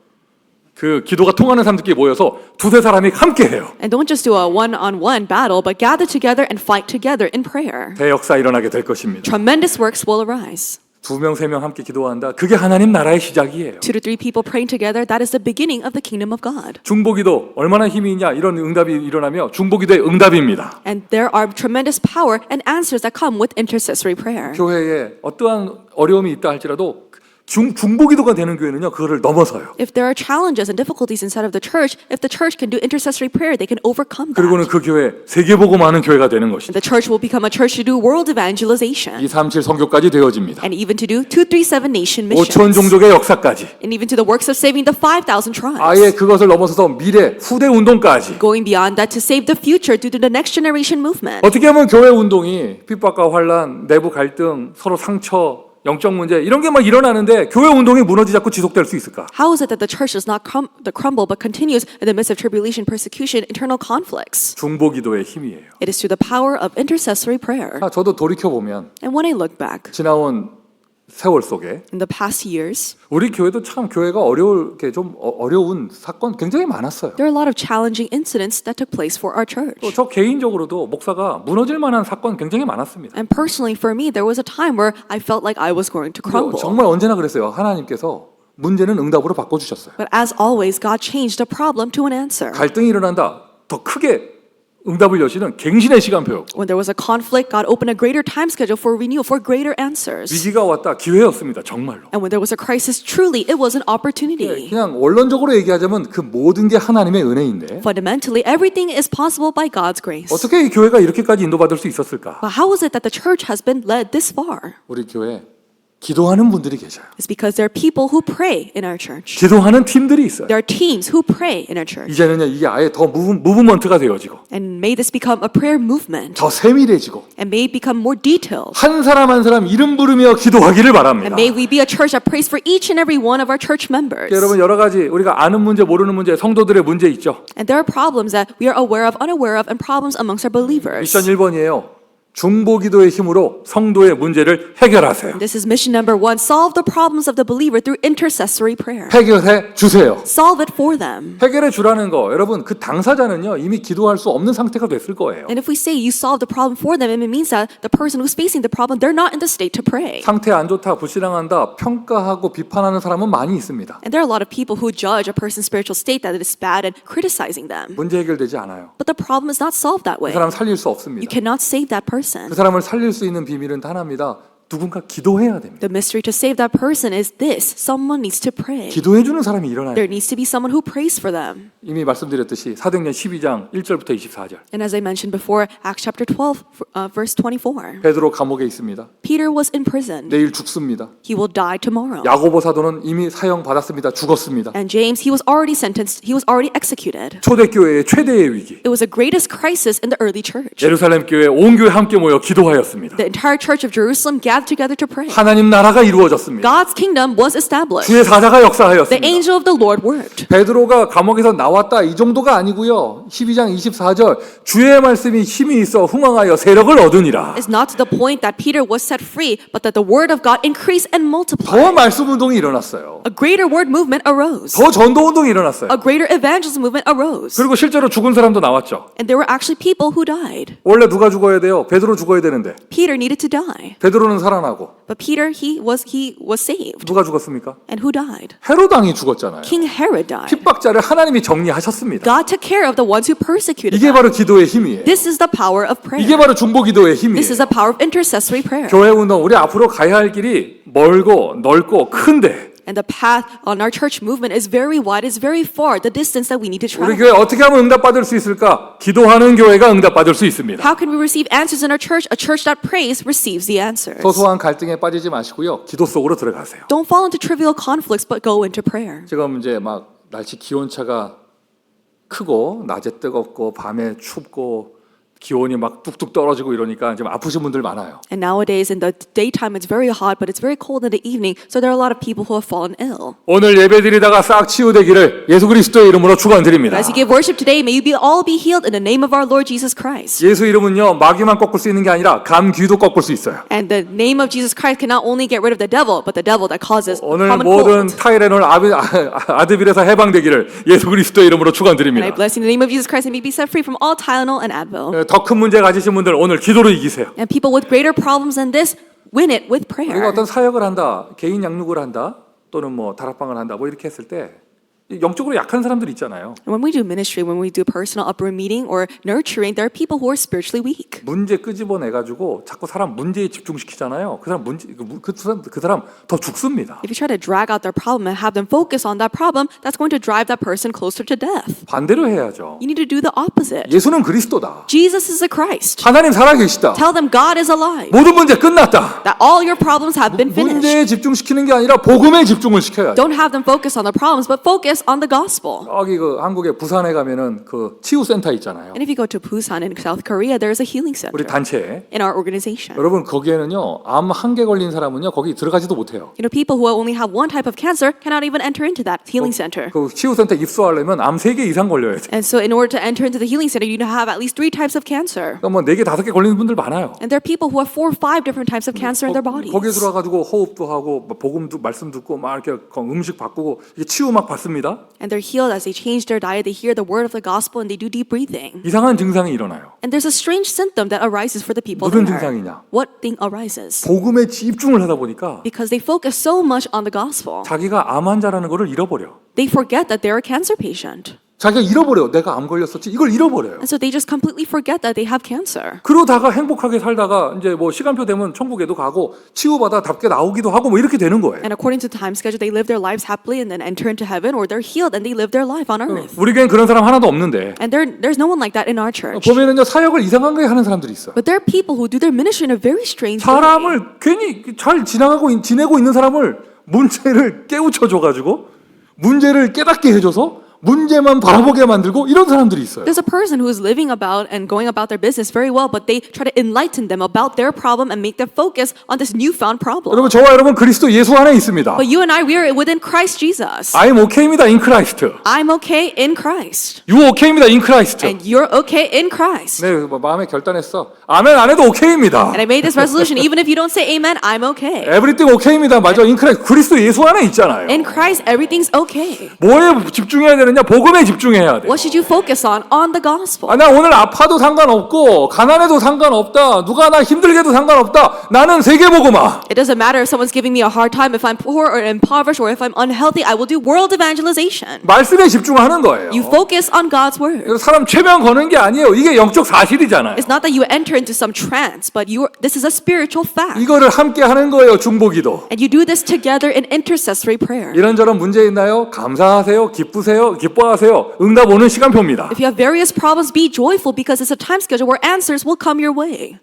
그 기도가 통하는 사람들끼리 모여서 2-3사람이 함께 해요. And don't just do a one-on-one battle, but gather together and fight together in prayer. 대역사 일어나게 될 것입니다. Tremendous works will arise. 2명, 3명 함께 기도한다. 그게 하나님 나라의 시작이에요. 2 to 3 people praying together, that is the beginning of the kingdom of God. 중보기도 얼마나 힘이 있냐 이런 응답이 일어나며 중보기도의 응답입니다. And there are tremendous power and answers that come with intercessory prayer. 교회에 어떠한 어려움이 있다 할지라도 중보기도가 되는 교회는요 그거를 넘어서요. If there are challenges and difficulties inside of the church, if the church can do intercessory prayer, they can overcome 그리고는 that. 그 교회 세계복음하는 교회가 되는 것이죠. And the church will become a church to do world evangelization. 237 선교까지 되어집니다. And even to do 237 nation 5천 missions. 종족의 역사까지 And even to the works of saving the 5,000 tribes. 아예 그것을 넘어서서 미래 후대 운동까지 Going beyond that to save the future due to the next generation movement. 어떻게 하면 교회 운동이 핍박과 환란, 내부 갈등, 서로 상처, 영적 문제 이런 게 막 일어나는데 교회 운동이 무너지지 않고 지속될 수 있을까? How is it that the church does not crumble but continues in the midst of tribulation, persecution, internal conflicts? 중보기도의 힘이에요. It is through the power of intercessory prayer. 저도 돌이켜 보면 And when I look back 지나온 세월 속에 in the past years, 우리 교회도 참 교회가 좀 어려운 사건 굉장히 많았어요. there are a lot of challenging incidents that took place for our church. 또 저 개인적으로도 목사가 무너질 만한 사건 굉장히 많았습니다. And personally for me, there was a time where I felt like I was going to crumble. 정말 언제나 그랬어요. 하나님께서 문제는 응답으로 바꿔주셨어요. But as always, God changed a problem to an answer. 갈등이 일어난다. 더 크게 응답을 여시는 갱신의 시간표였고 When there was a conflict, God opened a greater time schedule for renewal, for greater answers. 위기가 왔다. 기회였습니다. 정말로. And when there was a crisis, truly, it was an opportunity. 그냥 원론적으로 얘기하자면 그 모든 게 하나님의 은혜인데 Fundamentally, everything is possible by God's grace. 어떻게 이 교회가 이렇게까지 인도받을 수 있었을까? But how is it that the church has been led this far? 우리 교회 기도하는 분들이 계셔요. It's because there are people who pray in our church. 기도하는 팀들이 있어요. There are teams who pray in our church. 이제는요 이게 아예 더 무브먼트가 되어지고 And may this become a prayer movement. 더 세밀해지고 And may it become more detailed. 한 사람 한 사람 이름 부르며 기도하기를 바랍니다. And may we be a church that prays for each and every one of our church members. 여러분 여러 가지 우리가 아는 문제 모르는 문제 성도들의 문제 있죠. And there are problems that we are aware of, unaware of, and problems amongst our believers. 미션 1번이에요. 중보기도의 힘으로 성도의 문제를 해결하세요. This is mission number 1. Solve the problems of the believer through intercessory prayer. 해결해 주세요. Solve it for them. 해결해 주라는 거 여러분 그 당사자는요 이미 기도할 수 없는 상태가 됐을 거예요. And if we say you solve the problem for them, it means that the person who's facing the problem, they're not in the state to pray. 상태 안 좋다 불신앙한다 평가하고 비판하는 사람은 많이 있습니다. And there are a lot of people who judge a person's spiritual state that it is bad and criticizing them. 문제 해결되지 않아요. But the problem is not solved that 그 way. 사람 살릴 수 You 없습니다. cannot save that person. 그 사람을 살릴 수 있는 비밀은 하나입니다. 누군가 기도해야 됩니다. The mystery to save that person is this: someone needs to pray. 기도해 주는 사람이 일어나요. There needs to be someone who prays for them. 이미 말씀드렸듯이 사도행전 12장 1절부터 24절. And as I mentioned before, Acts chapter 12, verse 24. 베드로 감옥에 있습니다. Peter was in prison. 내일 죽습니다. He will die tomorrow. 야고보 사도는 이미 사형 받았습니다. 죽었습니다. And James, he was already sentenced. He was already executed. 초대교회의 최대의 위기. It was the greatest crisis in the early church. 예루살렘 교회 온 교회 함께 모여 기도하였습니다. The entire church of Jerusalem gathered together to pray. 하나님 나라가 이루어졌습니다. God's kingdom was established. 주의 사자가 The 역사하였습니다. angel of the Lord worked. 베드로가 감옥에서 나왔다 이 정도가 아니고요. 12장 24절 주의 말씀이 힘이 있어 흥왕하여 세력을 얻으니라. It's not to the point that Peter was set free, but that the word of God increased and 더 multiplied. 말씀 운동이 일어났어요. A greater word movement arose. 더 전도 운동이 일어났어요. A greater evangelism movement arose. 그리고 실제로 죽은 사람도 나왔죠. And there were actually people who died. 원래 누가 죽어야 돼요? 베드로 죽어야 되는데 Peter needed to die. 베드로는 살아나고 But Peter, he was saved. 누가 죽었습니까? And who died? 헤롯 왕이 죽었잖아요. King Herod died. 핍박자를 하나님이 정리하셨습니다. God took care of the ones who persecuted 이게 them. 바로 기도의 힘이에요. This is the power of 이게 prayer. 바로 중보기도의 This is 힘이에요. the power of intercessory prayer. 교회 운동 우리 앞으로 가야 할 길이 멀고 넓고 큰데 And the path on our church movement is very wide, it's very far, the distance that we need to 우리 travel. 교회 어떻게 하면 응답받을 수 있을까? 기도하는 교회가 응답받을 수 있습니다. How can we receive answers in our church? A church that prays receives the answers. 소소한 갈등에 빠지지 마시고요. 기도 속으로 들어가세요. Don't fall into trivial conflicts, but go into prayer. 지금 이제 막 날씨 기온차가 크고 낮에 뜨겁고 밤에 춥고 기온이 막 뚝뚝 떨어지고 이러니까 지금 아프신 분들 많아요. And nowadays in the daytime it's very hot, but it's very cold in the evening, so there are a lot of people who have fallen ill. 오늘 예배드리다가 싹 치유되기를 예수 그리스도의 이름으로 축원드립니다. As you give worship today, may you all be healed in the name of our Lord Jesus Christ. 예수 이름은요 마귀만 꺾을 수 있는 게 아니라 감귀도 꺾을 수 있어요. And the name of Jesus Christ can not only get rid of the devil, but the devil that causes 오늘 common 모든 cold. 타이레놀 아드빌에서 해방되기를 예수 그리스도의 이름으로 And I 축원드립니다. bless in the name of Jesus Christ and may be set free from all Tylenol and Advil. 더 큰 문제 가지신 분들 오늘 기도로 이기세요. And people with greater problems than this, win it with 우리가 prayer. 어떤 사역을 한다, 개인 양육을 한다, 또는 뭐 다락방을 한다, 뭐 이렇게 했을 때 영적으로 약한 사람들 있잖아요. And when we do ministry, when we do personal upbringing meeting or nurturing, there are people who are spiritually weak. 문제 끄집어내 가지고 자꾸 사람 문제에 집중시키잖아요. 그 사람 더 죽습니다. If you try to drag out their problem and have them focus on that problem, that's going to drive that person closer to death. 반대로 해야죠. You need to do the opposite. 예수는 그리스도다. Jesus is the Christ. 하나님 살아계시다. Tell them God is alive. 모든 문제 끝났다. That all your problems have been finished. 문제에 집중시키는 게 아니라 복음에 집중을 시켜야죠. Don't have them focus on the problems, but focus on the gospel. 여기 그 한국에 부산에 가면은 그 치유센터 있잖아요. And if you go to Busan in South Korea, there is a healing 우리 center 단체에. in our organization. 여러분 거기에는요 암 한 개 걸린 사람은요 거기 들어가지도 못해요. You know, people who only have one type of cancer cannot even enter into that healing center. 그 치유센터 입소하려면 암 3개 이상 걸려야 돼. And so in order to enter into the healing center, you need to have at least 3 types of cancer. 그러니까 뭐 4개 5개 걸리는 분들 많아요. And there are people who have 4 or 5 different types of cancer in their bodies. 거기에 들어가지고 호흡도 하고 복음도 말씀 듣고 막 이렇게 음식 바꾸고 이게 치유 막 받습니다. 바뀌니까 And they're healed as they change their diet. They hear the word of the gospel and they do deep breathing. 이상한 증상이 일어나요. And there's a strange symptom that arises for the people 무슨 there. 증상이냐? What thing arises? 복음에 집중을 하다 보니까 Because they focus so much on the gospel. 자기가 암 환자라는 거를 잃어버려. They forget that they're a cancer patient. 자기가 잃어버려. 내가 암 걸렸었지. 이걸 잃어버려요. And so they just completely forget that they have cancer. 그러다가 행복하게 살다가 이제 뭐 시간표 되면 천국에도 가고 치유받아 답게 나오기도 하고 뭐 이렇게 되는 거예요. And according to the time schedule, they live their lives happily and then enter into heaven, or they're healed and they live their life on earth. 우리 교회는 그런 사람 하나도 없는데 And there's no one like that in our church. 보면은요 사역을 이상하게 하는 사람들이 있어요. But there are people who do their ministry in a very strange way. 사람을 괜히 잘 지내고 있는 사람을 문제를 깨우쳐 줘가지고 문제를 깨닫게 해줘서 문제만 바라보게 만들고 이런 사람들이 있어요. There's a person who is living about and going about their business very well, but they try to enlighten them about their problem and make them focus on this newfound problem. 여러분 저와 여러분 그리스도 예수 안에 있습니다. But you and I, we are within Christ Jesus. I'm okay입니다. in Christ. I'm okay in Christ. You okay입니다. in Christ. And you're okay in Christ. 네, 뭐 마음에 결단했어. 아멘 안 해도 okay입니다. And I made this resolution, even if you don't say amen, I'm okay. Everything okay입니다. 맞아. in Christ. 그리스도 예수 안에 있잖아요. In Christ, everything's okay. 뭐에 집중해야 되느냐? 복음에 집중해야 돼. What should you focus on the gospel. 아, 나 오늘 아파도 상관없고 가난해도 상관없다. 누가 나 힘들게도 상관없다. 나는 세계복음화. It doesn't matter if someone's giving me a hard time, if I'm poor or impoverished, or if I'm unhealthy, I will do world evangelization. 말씀에 집중하는 거예요. You focus on God's word. 사람 최면 거는 게 아니에요. 이게 영적 사실이잖아요. It's not that you enter into some trance, but this is a spiritual fact. 이거를 함께 하는 거예요. 중보기도. And you do this together in intercessory prayer. 이런저런 문제 있나요? 감사하세요. 기쁘세요. 기뻐하세요. 응답 오는 시간표입니다. If you have various problems, be joyful because it's a time schedule where answers will come your way.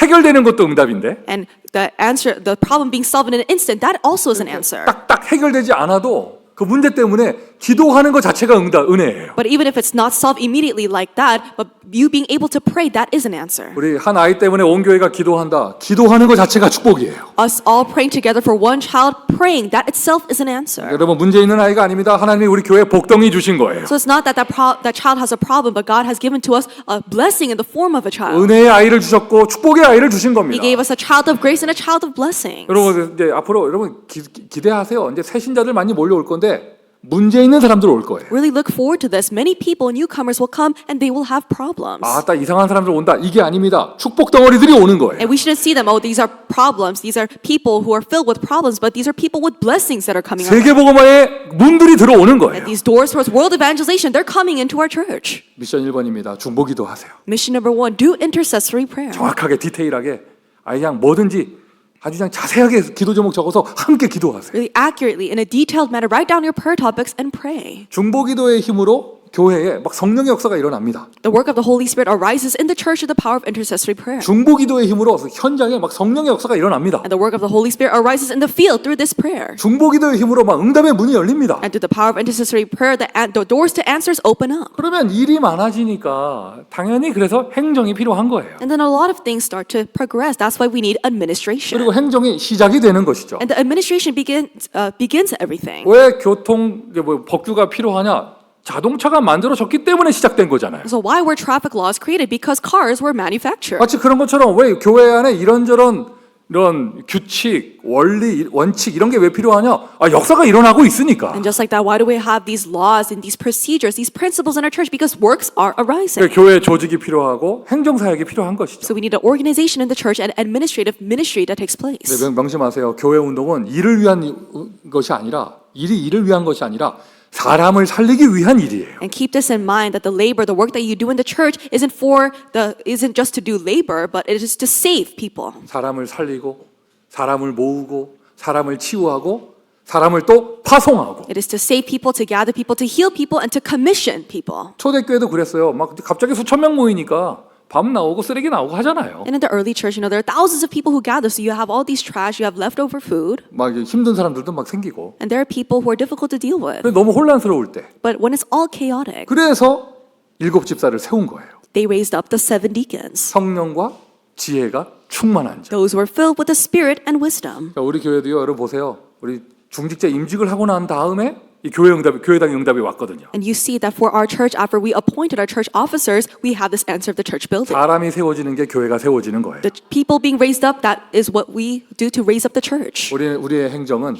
해결되는 것도 응답인데 And the problem being solved in an instant, that also is an answer. 딱딱 해결되지 않아도 그 문제 때문에 기도하는 것 자체가 은혜예요. But even if it's not solved immediately like that, but you being able to pray, that is an answer. 우리 한 아이 때문에 온 교회가 기도한다. 기도하는 것 자체가 축복이에요. Us all praying together for one child, praying, that itself is an answer. 여러분 문제 있는 아이가 아닙니다. 하나님이 우리 교회에 복덩이 주신 거예요. So it's not that that child has a problem, but God has given to us a blessing in the form of a child. 은혜의 아이를 주셨고 축복의 아이를 주신 He 겁니다. gave us a child of grace and a child of blessings. 여러분 이제 앞으로 여러분 기대하세요. 이제 새 신자들 많이 몰려올 건데 문제 있는 사람들 올 거예요. Really look forward to this. Many people, newcomers will come and they will have problems. 딱 이상한 사람들 온다. 이게 아닙니다. 축복 덩어리들이 오는 거예요. And we shouldn't see them, oh, these are problems. These are people who are filled with problems, but these are people with blessings that are coming our way. 세계복음화의 문들이 들어오는 거예요. And these doors towards world evangelization, they're coming into our church. 미션 1번입니다. 중보기도 하세요. Mission number 1, do intercessory prayer. 정확하게 디테일하게 그냥 뭐든지 아주 그냥 자세하게 기도 제목 적어서 함께 기도하세요. Really accurately, in a detailed manner, write down your prayer topics and pray. 중보기도의 힘으로 교회에 막 성령의 역사가 일어납니다. The work of the Holy Spirit arises in the church through the power of intercessory prayer. 중보기도의 힘으로 현장에 막 성령의 역사가 일어납니다. And the work of the Holy Spirit arises in the field through this prayer. 중보기도의 힘으로 막 응답의 문이 열립니다. And through the power of intercessory prayer, the doors to answers open up. 그러면 일이 많아지니까 당연히 그래서 행정이 필요한 거예요. And then a lot of things start to progress. That's why we need administration. 그리고 행정이 시작이 되는 것이죠. And the administration begins everything. 왜 교통 법규가 필요하냐? 자동차가 만들어졌기 때문에 시작된 거잖아요. So why were traffic laws created? Because cars were manufactured. 마치 그런 것처럼 왜 교회 안에 이런 규칙, 원리, 원칙 이런 게 왜 필요하냐? 역사가 일어나고 있으니까. And just like that, why do we have these laws and these procedures, these principles in our church? Because works are arising. 교회 조직이 필요하고 행정사역이 필요한 것이죠. So we need an organization in the church and administrative ministry that takes place. 명심하세요. 교회 운동은 일을 위한 것이 아니라 일을 위한 것이 아니라 사람을 살리기 위한 일이에요. And keep this in mind that the work that you do in the church isn't just to do labor, but it is to save people. 사람을 살리고 사람을 모으고 사람을 치유하고 사람을 또 파송하고. It is to save people, to gather people, to heal people, and to commission people. 초대교회도 그랬어요. 막 갑자기 수천 명 모이니까 밤 나오고 쓰레기 나오고 하잖아요. And in the early church, there are thousands of people who gather, so you have all these trash, you have leftover food, 막 힘든 사람들도 막 생기고. and there are people who are difficult to deal with. 너무 혼란스러울 때. But when it's all chaotic, 그래서 7집사를 세운 거예요. they raised up the 7 deacons. 성령과 지혜가 충만한 자. Those who are filled with the Spirit and wisdom. 우리 교회도요. 여러분 보세요. 우리 중직자 임직을 하고 난 다음에 이 교회당 응답이 왔거든요. And you see that for our church, after we appointed our church officers, we have this answer of the church building. 사람이 세워지는 게 교회가 세워지는 거예요. The people being raised up, that is what we do to raise up the church. 우리의 행정은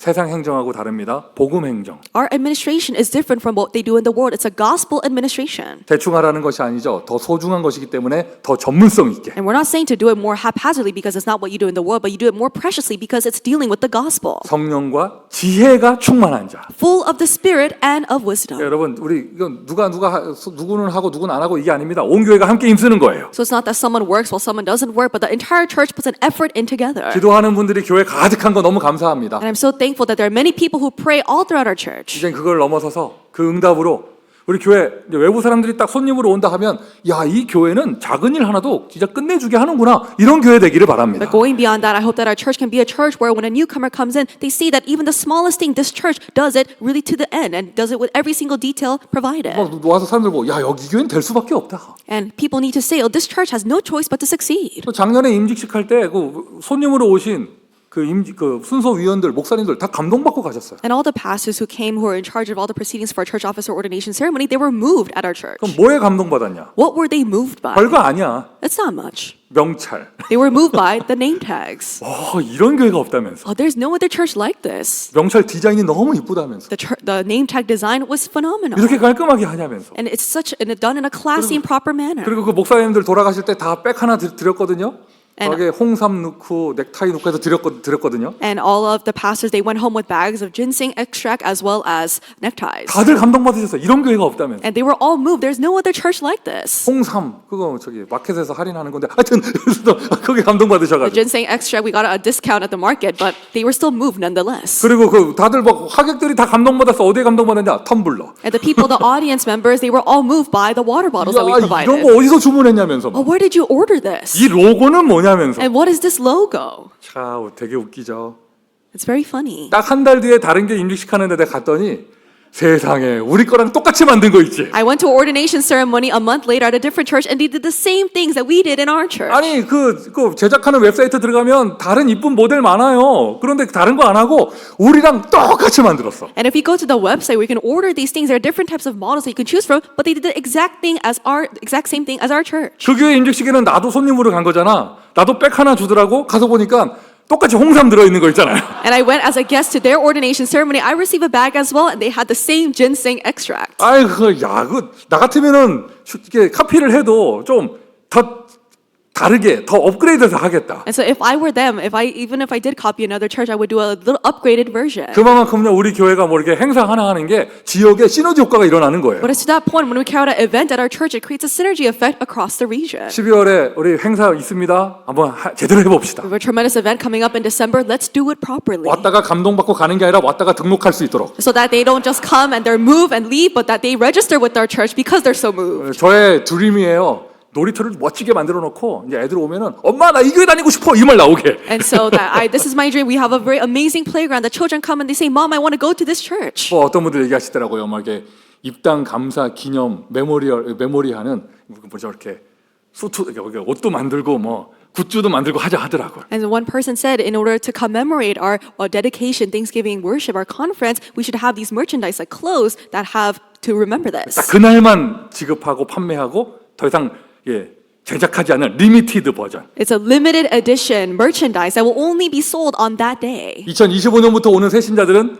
세상 행정하고 다릅니다. 복음 행정. Our administration is different from what they do in the world. It's a gospel administration. 대충 하라는 것이 아니죠. 더 소중한 것이기 때문에 더 전문성 있게. And we're not saying to do it more haphazardly because it's not what you do in the world, but you do it more preciously because it's dealing with the gospel. 성령과 지혜가 충만한 자. Full of the Spirit and of wisdom. 여러분, 우리 이건 누구는 하고 누구는 안 하고 이게 아닙니다. 온 교회가 함께 힘쓰는 거예요. So it's not that someone works while someone doesn't work, but the entire church puts an effort in together. 기도하는 분들이 교회 가득한 거 너무 감사합니다. And I'm so thankful that there are many people who pray all throughout our church. 이제 그걸 넘어서서 그 응답으로 우리 교회 이제 외부 사람들이 딱 손님으로 온다 하면 야, 이 교회는 작은 일 하나도 진짜 끝내주게 하는구나, 이런 교회 되기를 바랍니다. But going beyond that, I hope that our church can be a church where when a newcomer comes in, they see that even the smallest thing, this church does it really to the end and does it with every single detail provided. 와서 사람들 보고 야, 여기 교회는 될 수밖에 없다. And people need to say, oh, this church has no choice but to succeed. 또 작년에 임직식 할 때 그 손님으로 오신 그 순서 위원들, 목사님들 다 감동받고 가셨어요. And all the pastors who came, who were in charge of all the proceedings for our church officer ordination ceremony, they were moved at our church. 그럼 뭐에 감동받았냐? What were they moved by? 별거 아니야. It's not much. 명찰. They were moved by the name tags. 이런 교회가 없다면서. Oh, there's no other church like this. 명찰 디자인이 너무 이쁘다면서. The name tag design was phenomenal. 이렇게 깔끔하게 하냐면서. And it's done in a classy and proper manner. 그리고 그 목사님들 돌아가실 때 다 백 하나 드렸거든요. 거기에 홍삼 넣고 넥타이 넣고 해서 드렸거든요. And all of the pastors, they went home with bags of ginseng extract as well as neckties. 다들 감동받으셨어요. 이런 교회가 없다면서. And they were all moved. There's no other church like this. 홍삼 그거 저기 마켓에서 할인하는 건데 하여튼 거기 The 감동받으셔가지고. ginseng extract, we got a discount at the market, but they were still moved nonetheless. 그리고 그 다들 막 하객들이 다 감동받았어. 어디에 감동받았냐? 텀블러. And the people, the audience members, they were all moved by the water bottles that we 이런 provided. 거 어디서 주문했냐면서. Oh, where did you order this? 이 로고는 뭐냐면서. And what is this logo? 자, 되게 웃기죠. It's very funny. 딱 한 달 뒤에 다른 게 임직식 하는 데 갔더니 세상에 우리 거랑 똑같이 만든 거 있지. I went to ordination ceremony a month later at a different church, and they did the same things that we did in our church. 아니 그 제작하는 웹사이트 들어가면 다른 이쁜 모델 많아요. 그런데 다른 거 안 하고 우리랑 똑같이 만들었어. And if you go to the website where you can order these things, there are different types of models that you can choose from, but they did the exact same thing as our church. 그 교회 임직식에는 나도 손님으로 간 거잖아. 나도 백 하나 주더라고. 가서 보니까 똑같이 홍삼 들어있는 거 있잖아요. And I went as a guest to their ordination ceremony. I received a bag as well, and they had the same ginseng extract. 아이고, 야, 나 같으면은 이렇게 카피를 해도 좀 더 다르게, 더 업그레이드해서 하겠다. And so if I were them, even if I did copy another church, I would do a little upgraded version. 그만큼요 우리 교회가 뭐 이렇게 행사 하나 하는 게 지역에 시너지 효과가 일어나는 거예요. But it's to that point when we carry out an event at our church, it creates a synergy effect across the region. 12월에 우리 행사 있습니다. 한번 제대로 해봅시다. We have a tremendous event coming up in December. Let's do it properly. 왔다가 감동받고 가는 게 아니라 왔다가 등록할 수 있도록. So that they don't just come and they're move and leave, but that they register with our church because they're so moved. 저의 드림이에요. 놀이터를 멋지게 만들어 놓고 이제 애들 오면은 엄마 나 이 교회 다니고 싶어 이 말 나오게. And so that this is my dream. We have a very amazing playground. The children come and they say, "Mom, I want to go to this church." 뭐 어떤 분들 얘기하시더라고요. 막 이렇게 입당 감사 기념 메모리하는 뭐죠 이렇게 수트 여기 옷도 만들고 뭐 굿즈도 만들고 하더라고요. And one person said, in order to commemorate our dedication, Thanksgiving worship, our conference, we should have these merchandise like clothes that have to remember 딱 this. 그날만 지급하고 판매하고 더 이상 제작하지 않은 리미티드 버전. It's a limited edition merchandise that will only be sold on that day. 2025년부터 오는 새신자들은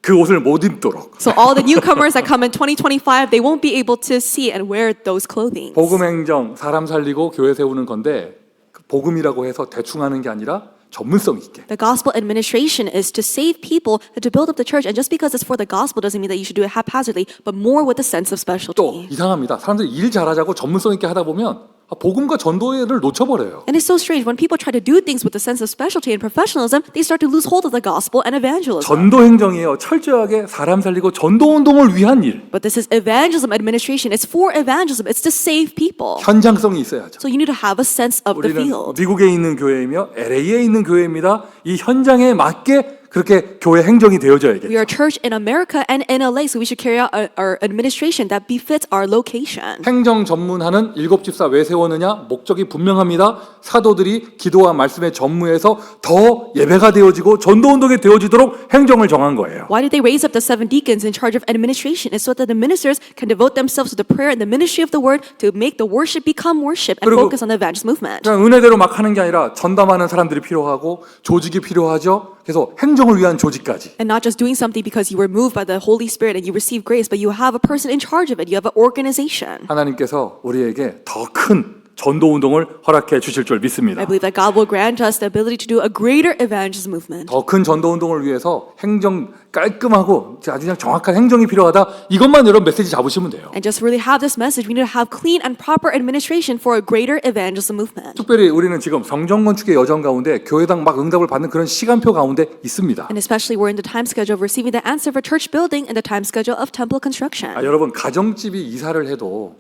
그 옷을 못 입도록. So all the newcomers that come in 2025, they won't be able to see and wear those clothing. 복음 행정 사람 살리고 교회 세우는 건데 그 복음이라고 해서 대충 하는 게 아니라 전문성 있게. The gospel administration is to save people and to build up the church. And just because it's for the gospel doesn't mean that you should do it haphazardly, but more with a sense of 또 specialty. 이상합니다. 사람들이 일 잘하자고 전문성 있게 하다 보면 복음과 전도를 놓쳐버려요. And it's so strange when people try to do things with a sense of specialty and professionalism, they start to lose hold of the gospel and evangelism. 전도 행정이에요. 철저하게 사람 살리고 전도 운동을 위한 일. But this is evangelism administration. It's for evangelism. It's to save people. 현장성이 있어야죠. So you need to have a sense of the 우리는 field. 미국에 있는 교회이며 LA에 있는 교회입니다. 이 현장에 맞게 그렇게 교회 행정이 되어져야겠죠. We are a church in America and in LA, so we should carry out our administration that befits our location. 행정 전문하는 일곱 집사 왜 세웠느냐? 목적이 분명합니다. 사도들이 기도와 말씀의 전무에서 더 예배가 되어지고 전도 운동이 되어지도록 행정을 정한 거예요. Why did they raise up the 7 deacons in charge of administration? It's so that the ministers can devote themselves to the prayer and the ministry of the word to make the worship become worship and 그리고 focus on the evangelist movement. 그냥 은혜대로 막 하는 게 아니라 전담하는 사람들이 필요하고 조직이 필요하죠. 계속 행정을 위한 조직까지. And not just doing something because you were moved by the Holy Spirit and you receive grace, but you have a person in charge of it. You have an organization. 하나님께서 우리에게 더 큰 전도 운동을 허락해 주실 줄 믿습니다. I believe that God will grant us the ability to do a greater evangelism movement. 더 큰 전도 운동을 위해서 행정 깔끔하고 아주 그냥 정확한 행정이 필요하다. 이것만 여러분 메시지 잡으시면 돼요. And just really have this message, we need to have clean and proper administration for a greater evangelism movement. 특별히 우리는 지금 성전 건축의 여정 가운데 교회당 막 응답을 받는 그런 시간표 가운데 있습니다. And especially we're in the time schedule of receiving the answer for church building and the time schedule of temple construction. 여러분 가정집이 이사를 해도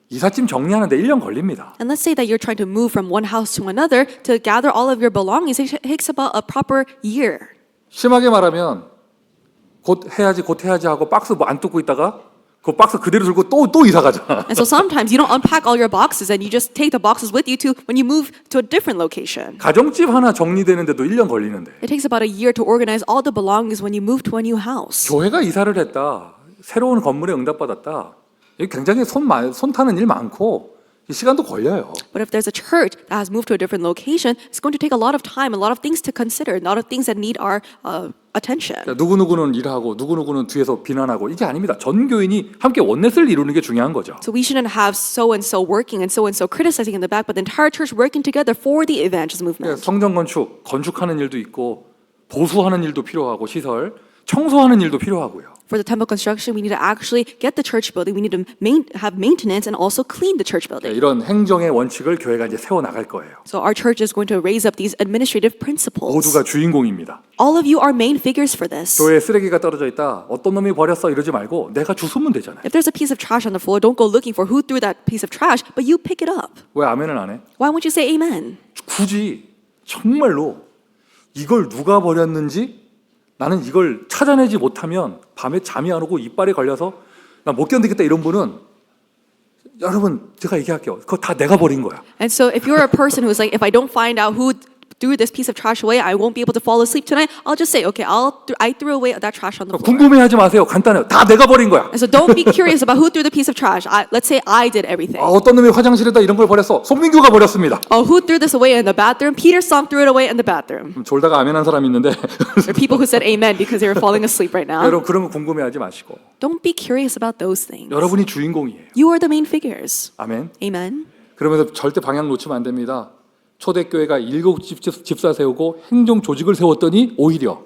이삿짐 정리하는데 1년 걸립니다. And let's say that you're trying to move from one house to another to gather all of your belongings. It takes about a proper year. 심하게 말하면 곧 해야지 하고 박스 뭐 안 뜯고 있다가 그 박스 그대로 들고 또 이사 가잖아. And so sometimes you don't unpack all your boxes and you just take the boxes with you to when you move to a different location. 가정집 하나 정리되는데도 1년 걸리는데 It takes about a year to organize all the belongings when you move to a new house. 교회가 이사를 했다. 새로운 건물에 응답받았다. 이게 굉장히 손 타는 일 많고 시간도 걸려요. But if there's a church that has moved to a different location, it's going to take a lot of time, a lot of things to consider, a lot of things that need our attention. 누구누구는 일하고 누구누구는 뒤에서 비난하고 이게 아닙니다. 전 교인이 함께 원넷을 이루는 게 중요한 거죠. So we shouldn't have so and so working and so criticizing in the back, but the entire church working together for the evangelism movement. 성전 건축하는 일도 있고 보수하는 일도 필요하고 시설, 청소하는 일도 필요하고요. For the temple construction, we need to actually get the church building. We need to have maintenance and also clean the church building. 이런 행정의 원칙을 교회가 이제 세워 나갈 거예요. So our church is going to raise up these administrative principles. 모두가 주인공입니다. All of you are main figures for this. 교회에 쓰레기가 떨어져 있다. 어떤 놈이 버렸어 이러지 말고 내가 주우면 되잖아요. If there's a piece of trash on the floor, don't go looking for who threw that piece of trash, but you pick it up. 왜 아멘을 안 해? Why won't you say amen? 굳이 정말로 이걸 누가 버렸는지 나는 이걸 찾아내지 못하면 밤에 잠이 안 오고 이빨에 걸려서 나 못 견디겠다 이런 분은 여러분 제가 얘기할게요. 그거 다 내가 버린 거야. And so if you're a person who's like, if I don't find out who threw this piece of trash away, I won't be able to fall asleep tonight, I'll just say, okay, I threw away that trash on the floor. 궁금해하지 마세요. 간단해요. 다 내가 버린 거야. And so don't be curious about who threw the piece of trash. Let's say I did everything. 어떤 놈이 화장실에다 이런 걸 버렸어. 송민규가 버렸습니다. Oh, who threw this away in the bathroom? Peter's son threw it away in the bathroom. 졸다가 아멘한 사람이 있는데 There are people who said amen because they were falling asleep right now. 여러분 그런 거 궁금해하지 마시고 Don't be curious about those things. 여러분이 주인공이에요. You are the main figures. 아멘. Amen. 그러면서 절대 방향 놓치면 안 됩니다. 초대교회가 7 집사 세우고 행정 조직을 세웠더니 오히려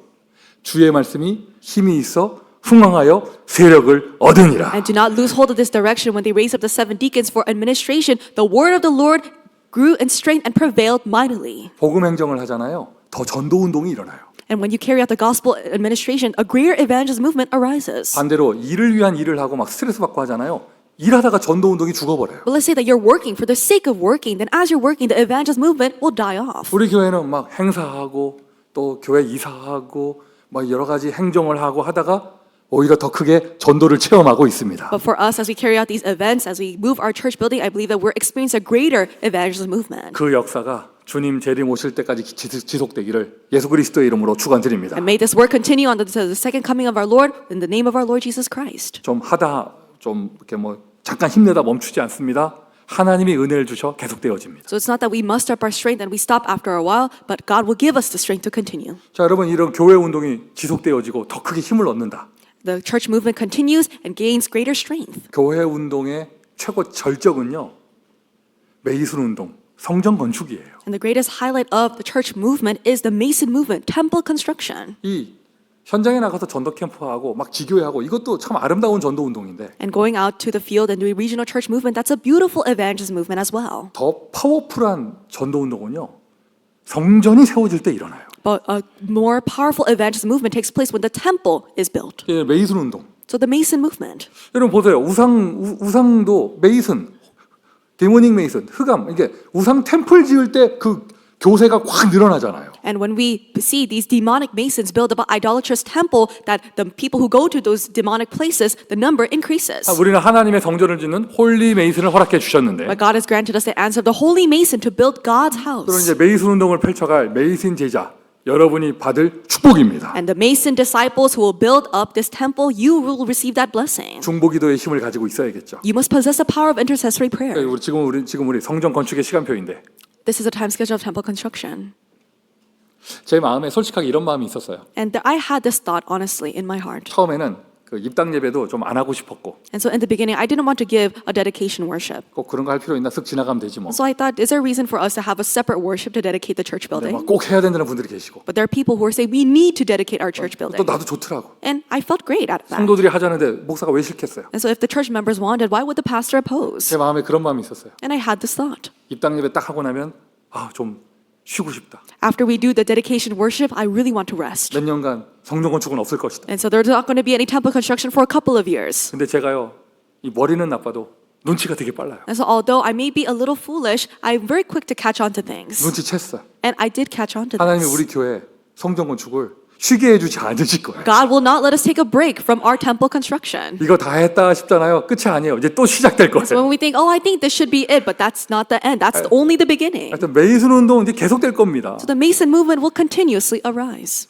주의 말씀이 힘이 있어 흥왕하여 세력을 얻으니라. And do not lose hold of this direction when they raised up the 7 deacons for administration. The word of the Lord grew in strength and prevailed mightily. 복음 행정을 하잖아요. 더 전도 운동이 일어나요. And when you carry out the gospel administration, a greater evangelist movement arises. 반대로 일을 위한 일을 하고 막 스트레스 받고 하잖아요. 일하다가 전도 운동이 죽어버려요. But let's say that you're working for the sake of working, then as you're working, the evangelist movement will die off. 우리 교회는 막 행사하고 또 교회 이사하고 막 여러 가지 행정을 하고 하다가 오히려 더 크게 전도를 체험하고 있습니다. But for us, as we carry out these events, as we move our church building, I believe that we're experiencing a greater evangelist movement. 그 역사가 주님 재림 오실 때까지 지속되기를 예수 그리스도의 이름으로 축원드립니다. And may this work continue on to the second coming of our Lord in the name of our Lord Jesus Christ. 좀 하다 좀 이렇게 뭐 잠깐 힘내다 멈추지 않습니다. 하나님이 은혜를 주셔 계속되어집니다. So it's not that we muster up our strength and we stop after a while, but God will give us the strength to continue. 자, 여러분 이런 교회 운동이 지속되어지고 더 크게 힘을 얻는다. The church movement continues and gains greater strength. 교회 운동의 최고 절정은요. 메이슨 운동, 성전 건축이에요. And the greatest highlight of the church movement is the Mason movement, temple construction. 이 현장에 나가서 전도 캠프하고 막 지교회하고 이것도 참 아름다운 전도 운동인데 And going out to the field and doing regional church movement, that's a beautiful evangelism movement as well. 더 파워풀한 전도 운동은요. 성전이 세워질 때 일어나요. But a more powerful evangelism movement takes place when the temple is built. 예, 메이슨 운동. So the Mason movement. 여러분 보세요. 우상도 메이슨, 데모닉 메이슨, 흑암 이게 우상 템플 지을 때 그 교세가 확 늘어나잖아요. And when we see these demonic masons build up an idolatrous temple, that the people who go to those demonic places, the number increases. 우리는 하나님의 성전을 짓는 홀리 메이슨을 허락해 주셨는데 But God has granted us the answer of the holy mason to build God's 그럼 house. 이제 메이슨 운동을 펼쳐갈 메이슨 제자 여러분이 받을 축복입니다. And the mason disciples who will build up this temple, you will receive that blessing. 중보기도의 힘을 가지고 있어야겠죠. You must possess the power of intercessory prayer. 지금 우리 성전 건축의 시간표인데 This is a time schedule of temple construction. 제 마음에 솔직하게 이런 마음이 있었어요. And I had this thought honestly in my heart. 처음에는 그 입당 예배도 좀 안 하고 싶었고 And so in the beginning, I didn't want to give a dedication worship. 꼭 그런 거 할 필요 있나 쓱 지나가면 되지 뭐. So I thought, is there a reason for us to have a separate worship to dedicate the church 근데 building? 막 꼭 해야 된다는 분들이 계시고 But there are people who are saying we need to dedicate our church 또 building. 나도 좋더라고. And I felt great at that. 성도들이 하자는데 목사가 왜 싫겠어요? And so if the church members wanted, why would the pastor oppose? 제 마음에 그런 마음이 있었어요. And I had this thought. 입당 예배 딱 하고 나면 좀 쉬고 싶다. After we do the dedication worship, I really want to rest. 몇 년간 성전 건축은 없을 것이다. And so there's not going to be any temple construction for a couple of years. 근데 제가요 이 머리는 나빠도 눈치가 되게 빨라요. And so although I may be a little foolish, I'm very quick to catch on to things. 눈치챘어요. And I did catch on to 하나님이 this. 우리 교회 성전 건축을 쉬게 해주지 않으실 거예요. God will not let us take a break from our temple construction. 이거 다 했다 싶잖아요. 끝이 아니에요. 이제 또 시작될 So 거예요. when we think, oh, I think this should be it, but that's not the end. That's only the beginning. 하여튼 메이슨 운동은 이제 계속될 겁니다. So the Mason movement will continuously arise.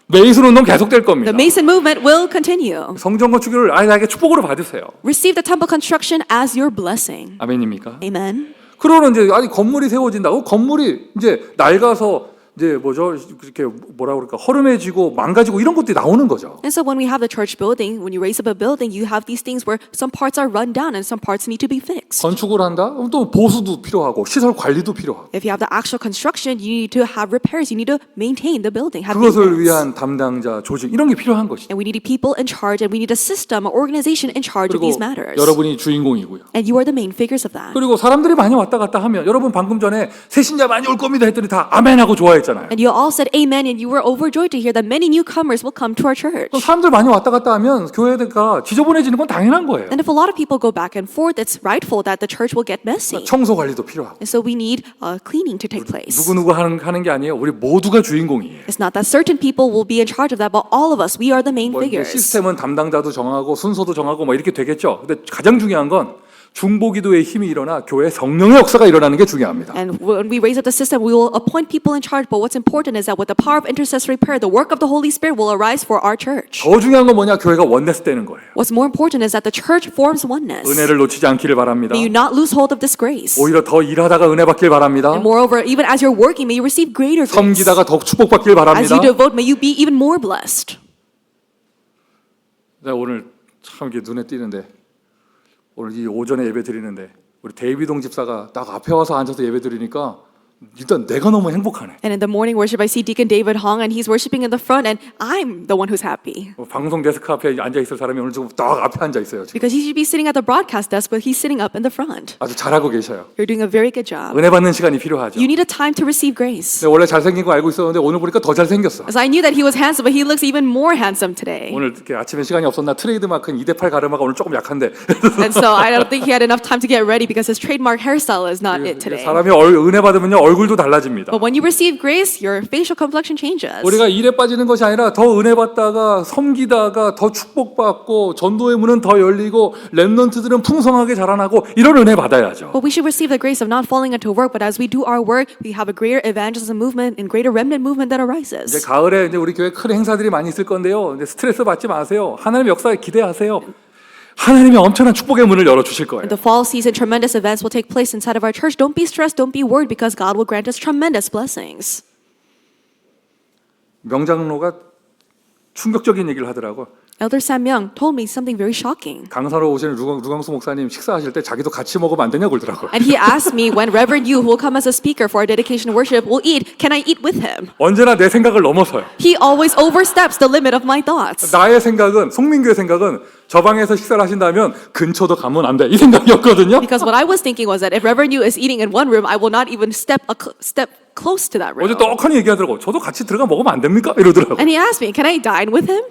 메이슨 운동 계속될 겁니다. The Mason movement will continue. 성전 건축을 나에게 축복으로 받으세요. Receive the temple construction as your blessing. 아멘입니까? Amen. 그러면 이제 건물이 세워진다고 건물이 이제 낡아서 이제 이렇게 뭐라 그럴까 허름해지고 망가지고 이런 것들이 나오는 거죠. And so when we have the church building, when you raise up a building, you have these things where some parts are run down and some parts need to be fixed. 건축을 한다? 그럼 또 보수도 필요하고 시설 관리도 필요하고 If you have the actual construction, you need to have repairs. You need to maintain the building. Have 그것을 maintenance. 위한 담당자 조직 이런 게 필요한 것이죠. And we need people in charge, and we need a system, an organization in charge of 그리고 these matters. 여러분이 주인공이고요. And you are the main figures of that. 그리고 사람들이 많이 왔다 갔다 하면 여러분 방금 전에 새신자 많이 올 겁니다 했더니 다 아멘하고 좋아했잖아요. And you all said amen, and you were overjoyed to hear that many newcomers will come to our church. 그럼 사람들 많이 왔다 갔다 하면 교회가 지저분해지는 건 당연한 거예요. And if a lot of people go back and forth, it's rightful that the church will get messy. 청소 관리도 필요하고 And so we need cleaning to take place. 누구누구 하는 게 아니에요. 우리 모두가 주인공이에요. It's not that certain people will be in charge of that, but all of us, we are the main 뭐 이제 figures. 시스템은 담당자도 정하고 순서도 정하고 뭐 이렇게 되겠죠. 근데 가장 중요한 건 중보기도의 힘이 일어나 교회 성령의 역사가 일어나는 게 중요합니다. And when we raise up the system, we will appoint people in charge. But what's important is that with the power of intercessory prayer, the work of the Holy Spirit will arise for our church. 더 중요한 건 뭐냐? 교회가 원네스 되는 거예요. What's more important is that the church forms oneness. 은혜를 놓치지 않기를 바랍니다. May you not lose hold of this grace. 오히려 더 일하다가 은혜 받길 바랍니다. And moreover, even as you're working, may you receive greater grace. 섬기다가 더 축복받길 As 바랍니다. you devote, may you be even more blessed. 내가 오늘 참 이게 눈에 띄는데 오늘 이 오전에 예배 드리는데 우리 데이비동 집사가 딱 앞에 와서 앉아서 예배 드리니까 일단 내가 너무 행복하네. And in the morning worship, I see Deacon David Hong, and he's worshiping in the front, and I'm the one who's happy. 방송 데스크 앞에 앉아 있을 사람이 오늘 지금 딱 앞에 앉아 있어요. 지금. Because he should be sitting at the broadcast desk, but he's sitting up in the front. 아주 잘하고 계셔요. You're doing a very good job. 은혜 받는 시간이 필요하죠. You need a time to receive grace. 내가 원래 잘생긴 거 알고 있었는데 오늘 보니까 더 잘생겼어. As I knew that he was handsome, but he looks even more handsome today. 오늘 이렇게 아침에 시간이 없었나 트레이드 마크는 2대8 가르마가 오늘 조금 약한데 And so I don't think he had enough time to get ready because his trademark hairstyle is not it today. 사람이 은혜 받으면요 얼굴도 달라집니다. But when you receive grace, your facial complexion changes. 우리가 일에 빠지는 것이 아니라 더 은혜 받다가 섬기다가 더 축복받고 전도의 문은 더 열리고 렘넌트들은 풍성하게 자라나고 이런 은혜 받아야죠. But we should receive the grace of not falling into work, but as we do our work, we have a greater evangelism movement and greater remnant movement that 이제 arises. 가을에 이제 우리 교회 큰 행사들이 많이 있을 건데요. 이제 스트레스 받지 마세요. 하나님의 역사에 기대하세요. 하나님이 엄청난 축복의 문을 열어 주실 거예요. In the fall season, tremendous events will take place inside of our church. Don't be stressed, don't be worried, because God will grant us tremendous blessings. 명장로가 충격적인 얘기를 하더라고. Elder Sam Young told me something very shocking. 강사로 오시는 루강수 목사님 식사하실 때 자기도 같이 먹으면 안 되냐고 그러더라고요. And he asked me when Reverend Yu, who will come as a speaker for our dedication worship, will eat, can I eat with him? 언제나 내 생각을 넘어서요. He always oversteps the limit of my thoughts. 나의 생각은 송민규의 생각은 저 방에서 식사를 하신다면 근처도 가면 안 돼. 이 생각이었거든요. Because what I was thinking was that if Reverend Yu is eating in one room, I will not even step close to that room. 어제 떡하니 얘기하더라고. 저도 같이 들어가 먹으면 안 됩니까? 이러더라고. And he asked me, can I dine with him?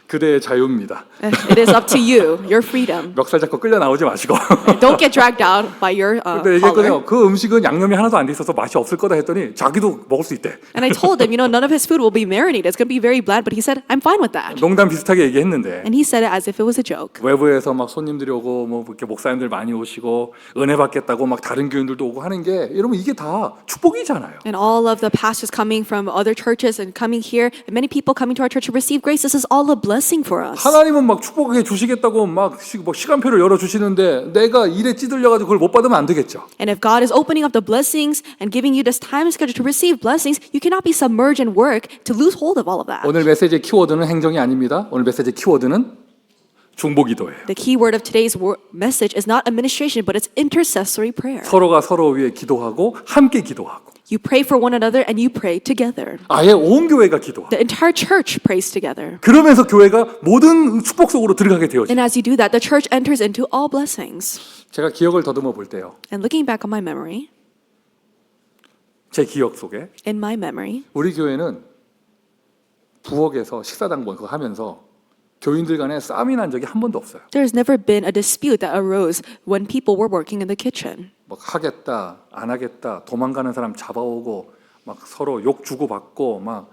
그대의 자유입니다. It is up to you, your freedom. 멱살 잡고 끌려 나오지 마시고. Don't get dragged out by your 근데 collar. 얘기했거든요. 그 음식은 양념이 하나도 안 돼 있어서 맛이 없을 거다 했더니 자기도 먹을 수 있대. And I told him, none of his food will be marinated. It's going to be very bland. But he said, I'm fine with that. 농담 비슷하게 얘기했는데 And he said it as if it was a joke. 외부에서 막 손님들이 오고 뭐 이렇게 목사님들 많이 오시고 은혜 받겠다고 막 다른 교인들도 오고 하는 게 여러분 이게 다 축복이잖아요. And all of the pastors coming from other churches and coming here, and many people coming to our church to receive grace, this is all a blessing. blessing for us. 하나님은 막 축복해 주시겠다고 막 시간표를 열어 주시는데 내가 일에 찌들려 가지고 그걸 못 받으면 안 되겠죠. And if God is opening up the blessings and giving you this time schedule to receive blessings, you cannot be submerged in work to lose hold of all of that. 오늘 메시지의 키워드는 행정이 아닙니다. 오늘 메시지의 키워드는 중보기도예요. The key word of today's message is not administration, but it's intercessory prayer. 서로가 서로 위해 기도하고 함께 기도하고 You pray for one another and you pray together. 아예 온 교회가 기도하고 The entire church prays together. 그러면서 교회가 모든 축복 속으로 들어가게 되어져요. And as you do that, the church enters into all blessings. 제가 기억을 더듬어 볼 때요. And looking back on my memory, 제 기억 속에 in my memory, 우리 교회는 부엌에서 식사당 그거 하면서 교인들 간에 싸움이 난 적이 한 번도 없어요. there's never been a dispute that arose when people were working in the kitchen. 뭐 하겠다, 안 하겠다, 도망가는 사람 잡아오고 막 서로 욕 주고받고 막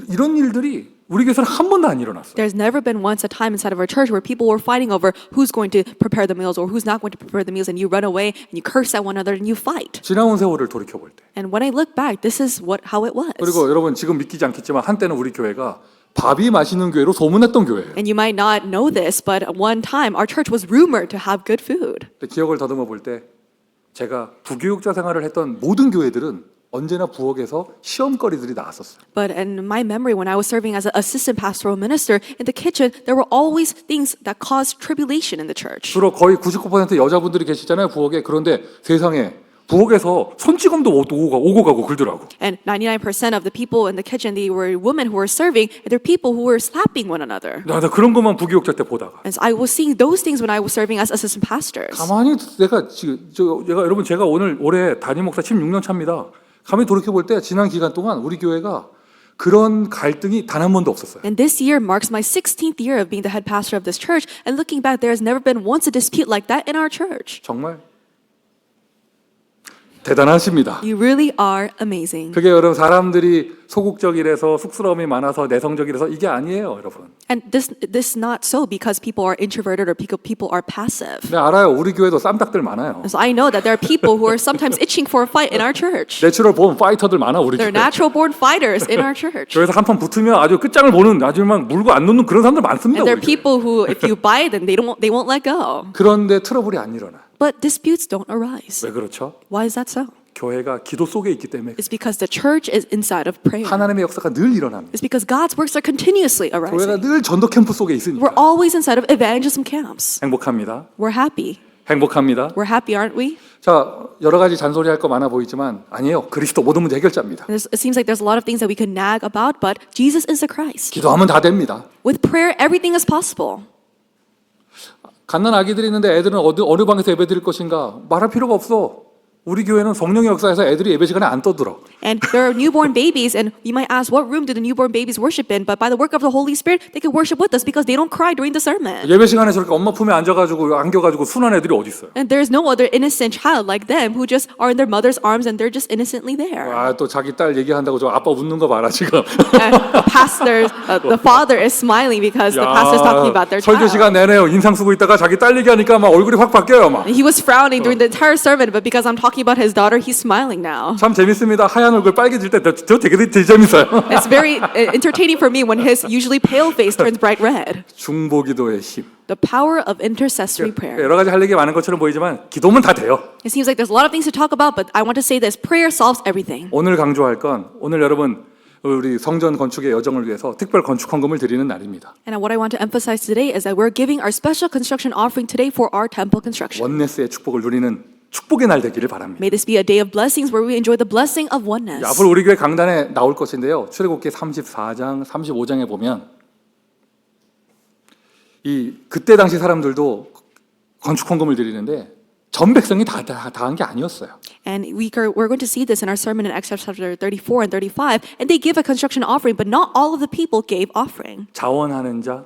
이런 일들이 우리 교회에서는 한 번도 안 일어났어요. There's never been once a time inside of our church where people were fighting over who's going to prepare the meals or who's not going to prepare the meals, and you run away and you curse at one another and you fight. 지나온 세월을 돌이켜 볼 때. And when I look back, this is how it was. 그리고 여러분 지금 믿기지 않겠지만 한때는 우리 교회가 밥이 맛있는 교회로 소문났던 교회예요. And you might not know this, but at one time our church was rumored to have good food. 근데 기억을 더듬어 볼 때 제가 부교육자 생활을 했던 모든 교회들은 언제나 부엌에서 시험거리들이 나왔었어요. But in my memory, when I was serving as an assistant pastoral minister in the kitchen, there were always things that caused tribulation in the church. 주로 거의 99% 여자분들이 계시잖아요, 부엌에. 그런데 세상에 부엌에서 손찌검도 오고 가고 그러더라고. And 99% of the people in the kitchen, they were women who were serving, and there were people who were slapping one another. 나 그런 것만 부교육자 때 보다가 And so I was seeing those things when I was serving as assistant pastors. 가만히 내가 지금 여러분 제가 올해 담임 목사 16년 차입니다. 가만히 돌이켜 볼 때 지난 기간 동안 우리 교회가 그런 갈등이 단 한 번도 없었어요. And this year marks my 16th year of being the head pastor of this church. And looking back, there has never been once a dispute like that in our church. 정말 대단하십니다. You really are amazing. 그게 여러분 사람들이 소극적이라서 쑥스러움이 많아서 내성적이라서 이게 아니에요, 여러분. And this is not so because people are introverted or people are passive. 네, 알아요. 우리 교회도 쌈딱들 많아요. And so I know that there are people who are sometimes itching for a fight in our church. 내추럴 본 파이터들 많아 우리 They're 교회. natural born fighters in our church. 교회에서 한판 붙으면 아주 끝장을 보는 아주 막 물고 안 놓는 그런 사람들 많습니다. And there 우리 are 교회. people who, if you buy them, they won't let go. 그런데 트러블이 안 일어나. But disputes don't arise. 왜 그렇죠? Why is that so? 교회가 기도 속에 있기 때문에 It's because the church is inside of prayer. 하나님의 역사가 늘 일어납니다. It's because God's works are continuously 교회가 arising. 늘 전도 캠프 속에 We're 있으니까 always inside of evangelism camps. 행복합니다. We're happy. 행복합니다. We're happy, aren't we? 자, 여러 가지 잔소리할 거 많아 보이지만 아니에요. 그리스도 모든 문제 해결자입니다. It seems like there's a lot of things that we could nag about, but Jesus is the Christ. 기도하면 다 됩니다. With prayer, everything is possible. 갓난 아기들이 있는데 애들은 어느 방에서 예배 드릴 것인가 말할 필요가 없어. 우리 교회는 성령의 역사에서 애들이 예배 시간에 안 떠들어. And there are newborn babies, and you might ask, what room do the newborn babies worship in? But by the work of the Holy Spirit, they can worship with us because they don't cry during the sermon. 예배 시간에 저렇게 엄마 품에 앉아가지고 안겨가지고 순한 애들이 어디 있어요? And there's no other innocent child like them who just are in their mother's arms and they're just innocently there. 아, 또 자기 딸 얘기한다고 저 아빠 웃는 거 봐라 지금. And the father is smiling because the pastor's talking about their 설교 child. 시간 내내 인상 쓰고 있다가 자기 딸 얘기하니까 막 얼굴이 확 바뀌어요 막. He was frowning during the entire sermon, but because I'm talking about his daughter, he's smiling now. 참 재밌습니다. 하얀 얼굴 빨개질 때 저 되게 재밌어요. It's very entertaining for me when his usually pale face turns bright red. 중보기도의 힘. The power of intercessory prayer. 여러 가지 할 얘기 많은 것처럼 보이지만 기도면 다 돼요. It seems like there's a lot of things to talk about, but I want to say this: prayer solves everything. 오늘 강조할 건 오늘 여러분 우리 성전 건축의 여정을 위해서 특별 건축 헌금을 드리는 날입니다. And what I want to emphasize today is that we're giving our special construction offering today for our temple construction. 원네스의 축복을 누리는 축복의 날 되기를 바랍니다. May this be a day of blessings where we enjoy the blessing of oneness. 앞으로 우리 교회 강단에 나올 것인데요. 출애굽기 34장, 35장에 보면 그때 당시 사람들도 건축 헌금을 드리는데 전 백성이 다 한 게 아니었어요. And we're going to see this in our sermon in Exodus chapter 34 and 35. And they give a construction offering, but not all of the people gave offering. 자원하는 자,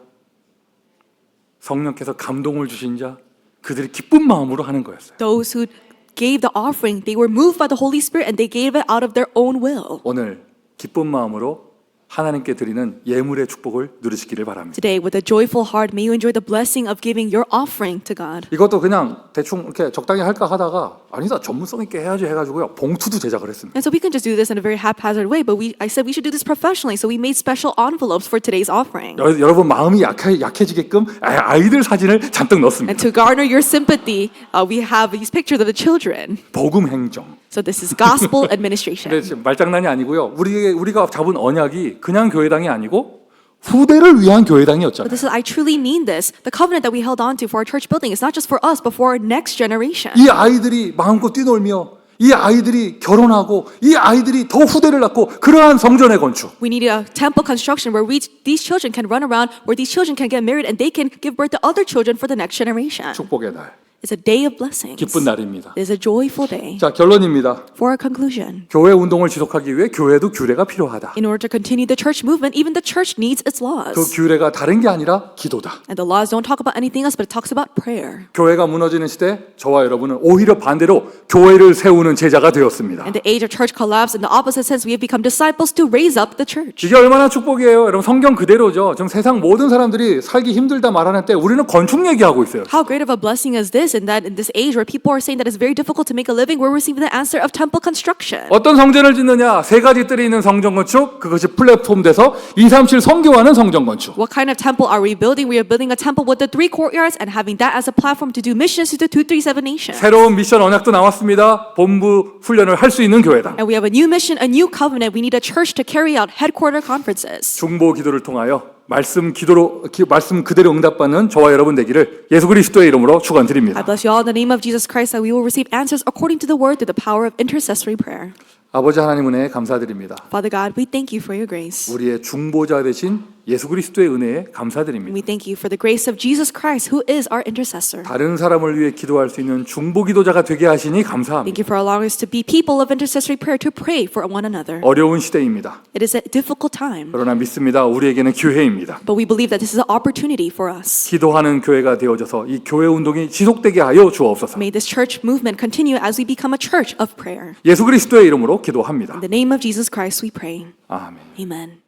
성령께서 감동을 주신 자, 그들이 기쁜 마음으로 하는 거였어요. Those who gave the offering, they were moved by the Holy Spirit and they gave it out of their own will. 오늘 기쁜 마음으로 하나님께 드리는 예물의 축복을 누리시기를 바랍니다. Today, with a joyful heart, may you enjoy the blessing of giving your offering to God. 이것도 그냥 대충 이렇게 적당히 할까 하다가 아니다, 전문성 있게 해야지 해가지고요, 봉투도 제작을 했습니다. And so we can just do this in a very haphazard way, but I said we should do this professionally, so we made special envelopes for today's offering. 여러분 마음이 약해지게끔 아이들 사진을 잔뜩 넣었습니다. And to garner your sympathy, we have these pictures of the children. 복음 행정. So this is gospel 근데 administration. 지금 말장난이 아니고요. 우리가 잡은 언약이 그냥 교회당이 아니고 후대를 위한 But 교회당이었잖아요. this is, I truly mean this. The covenant that we held on to for our church building is not just for us, but for our next generation. 이 아이들이 마음껏 뛰놀며 이 아이들이 결혼하고 이 아이들이 더 후대를 낳고 그러한 성전의 건축. We need a temple construction where these children can run around, where these children can get married, and they can give birth to other children for the next generation. 축복의 날. It's a day of blessings. 기쁜 날입니다. It is a joyful day. 자, 결론입니다. For our conclusion, 교회 운동을 지속하기 위해 교회도 규례가 필요하다. in order to continue the church movement, even the church needs its 그 laws. 규례가 다른 게 아니라 기도다. And the laws don't talk about anything else, but it talks about prayer. 교회가 무너지는 시대 저와 여러분은 오히려 반대로 교회를 세우는 제자가 되었습니다. In the age of church collapse, in the opposite sense, we have become disciples to raise up the church. 이게 얼마나 축복이에요. 여러분 성경 그대로죠. 지금 세상 모든 사람들이 살기 힘들다 말하는 때 우리는 건축 얘기하고 있어요. How great of a blessing is this, in that in this age where people are saying that it's very difficult to make a living, we're receiving the answer of temple construction. 어떤 성전을 짓느냐? 세 가지 뜰이 있는 성전 건축, 그것이 플랫폼 돼서 237 성교하는 성전 건축. What kind of temple are we building? We are building a temple with the 3 courtyards and having that as a platform to do missions to the 237 nations. 새로운 미션 언약도 나왔습니다. 본부 훈련을 할 수 있는 교회다. And we have a new mission, a new covenant. We need a church to carry out headquarter conferences. 중보 기도를 통하여 말씀 그대로 응답받는 저와 여러분 되기를 예수 그리스도의 이름으로 I 축원드립니다. bless you all in the name of Jesus Christ that we will receive answers according to the word through the power of intercessory prayer. 아버지 하나님 은혜에 감사드립니다. Father God, we thank you for your grace. 우리의 중보자 되신 예수 그리스도의 은혜에 감사드립니다. We thank you for the grace of Jesus Christ, who is our intercessor. 다른 사람을 위해 기도할 수 있는 중보 기도자가 되게 하시니 Thank 감사합니다. you for allowing us to be people of intercessory prayer to pray for one another. 어려운 시대입니다. It is a difficult time, 그러나 믿습니다. 우리에게는 기회입니다. but we believe that this is an opportunity for us. 기도하는 교회가 되어져서 이 교회 운동이 지속되게 하여 주옵소서. May this church movement continue as we become a church of prayer. 예수 그리스도의 이름으로 기도합니다. In the name of Jesus Christ we pray. 아멘. Amen.